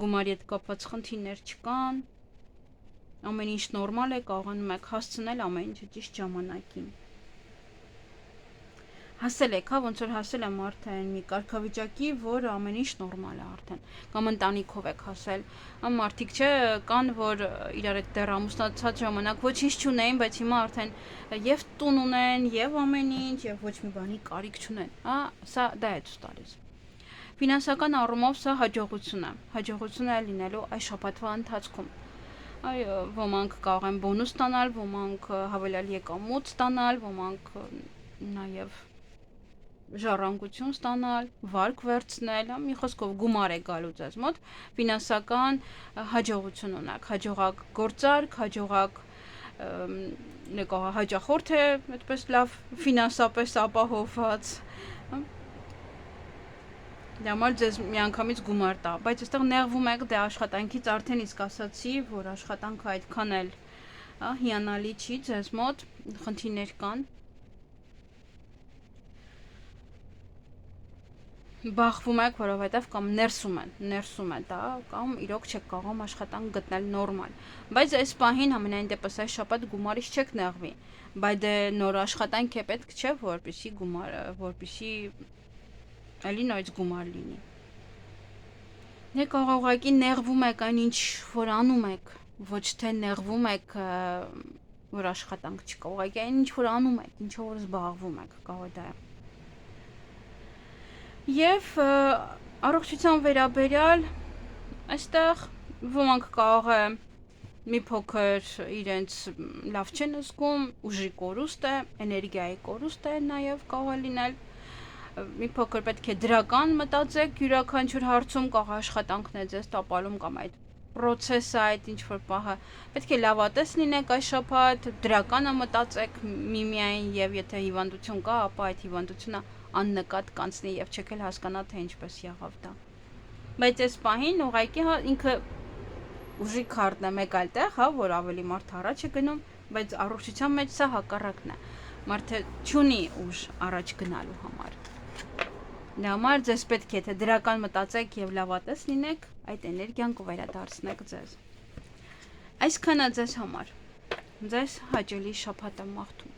գումարի հետ կապված խնդիրներ չկան, ամեն ինչ նորմալ է, կարողանում եք հասցնել ամեն ինչը ճիշտ ժամանակին։ Հասել եք, հա, ոնց որ հասել է մարդը այն մի կարգավիճակի, որ ամեն ինչ նորմալ է արդեն, կամ ընտանիքով եք հասել, մարդիկ չէ կան, որ իրար հետ դեռ ամուսնացած ժամանակ ոչինչ չունեին, բայց հիմա արդեն եւ տուն ունեն, եւ ամեն ինչ, եւ ոչ մի բանի կարիք չունեն, հա, սա դա է ցույց տալիս։ Ֆինանսական առումով սա հաջողություն է լինելու այս շաբաթվա ընթացքում։ Այո, ոմանք կարող են բոնուս ստանալ, ոմանք հավելյալ եկամուտ ստանալ, ոմանք նաեւ ժառանգություն ստանալ, վարկ վերցնել, մի խոսքով գումար է գալու ձեզ մոտ, ֆինանսական հաջողություն ունեք, հաջողակ գործարք, հաջողակ հաճախորդ է, այդպես լավ ֆինանսապես ապահովված, դա համար ձեզ միանգամից գումար տա, բայց այստեղ նեղվում եք, դե աշխատանքից արդեն իսկ ասացի, որ աշխատանքը այդքան էլ հիանալի չի ձեզ մոտ, խնդիրներ կան, բախվում եք, որովհետև կամ ներսում է դա, կամ իրոք չեք կարողում աշխատանք գտնել նորմալ, բայց այս պահին ամենայն դեպս այս շաբաթ գումարից չեք նեղվի, բայց դե նոր աշխատանք է պետք չէ, որպեսի էլի նույնց գումար լինի։ Դե կարող ուղղակի նեղվում եք այն ինչ որ անում եք, ոչ թե նեղվում եք, որ աշխատանք չկա, ուղղակի այն ինչ որ անում եք, ինչով որ զբաղվում եք, կարող դա է։ Եվ առողջության վերաբերյալ այստեղ ոմանք կարող է մի փոքր իրենց լավ չեն զգում, ուժի կորուստ է, էներգիայի կորուստ է նաև կարող է լինել, մի փոքր պետք է դրական մտածեք յուրաքանչյուր հարցում, կարող աշխատանքն է ձեզ տապալում կամ այդ պրոցեսը, այդ ինչ որ պահը, պետք է լավատես լինեք այս շաբաթ, դրականը մտածեք միմիայն եւ եթե հիվանդություն կա, ապա այդ հիվանդությունը աննկատ կանցնի եւ չեք էլ հասկանա թե ինչպես եղավ դա։ Բայց այս պահին ուղղակի ինքը ուժի քարտն է մեկ այլ տեղ, որ ավելի մարդ առաջ է գնում, բայց առողջության մեջ սա հակառակն է։ Մարդը չունի ուժ առաջ գնալու համար։ Դրա համար ձեզ պետք է թե դրական մտածեք եւ լավատես լինեք, այդ էներգիան կվերադարձնեք ձեզ։ Այսքանը ձեզ համար։ Ձեզ հաճելի շաբաթ եմ մաղթում։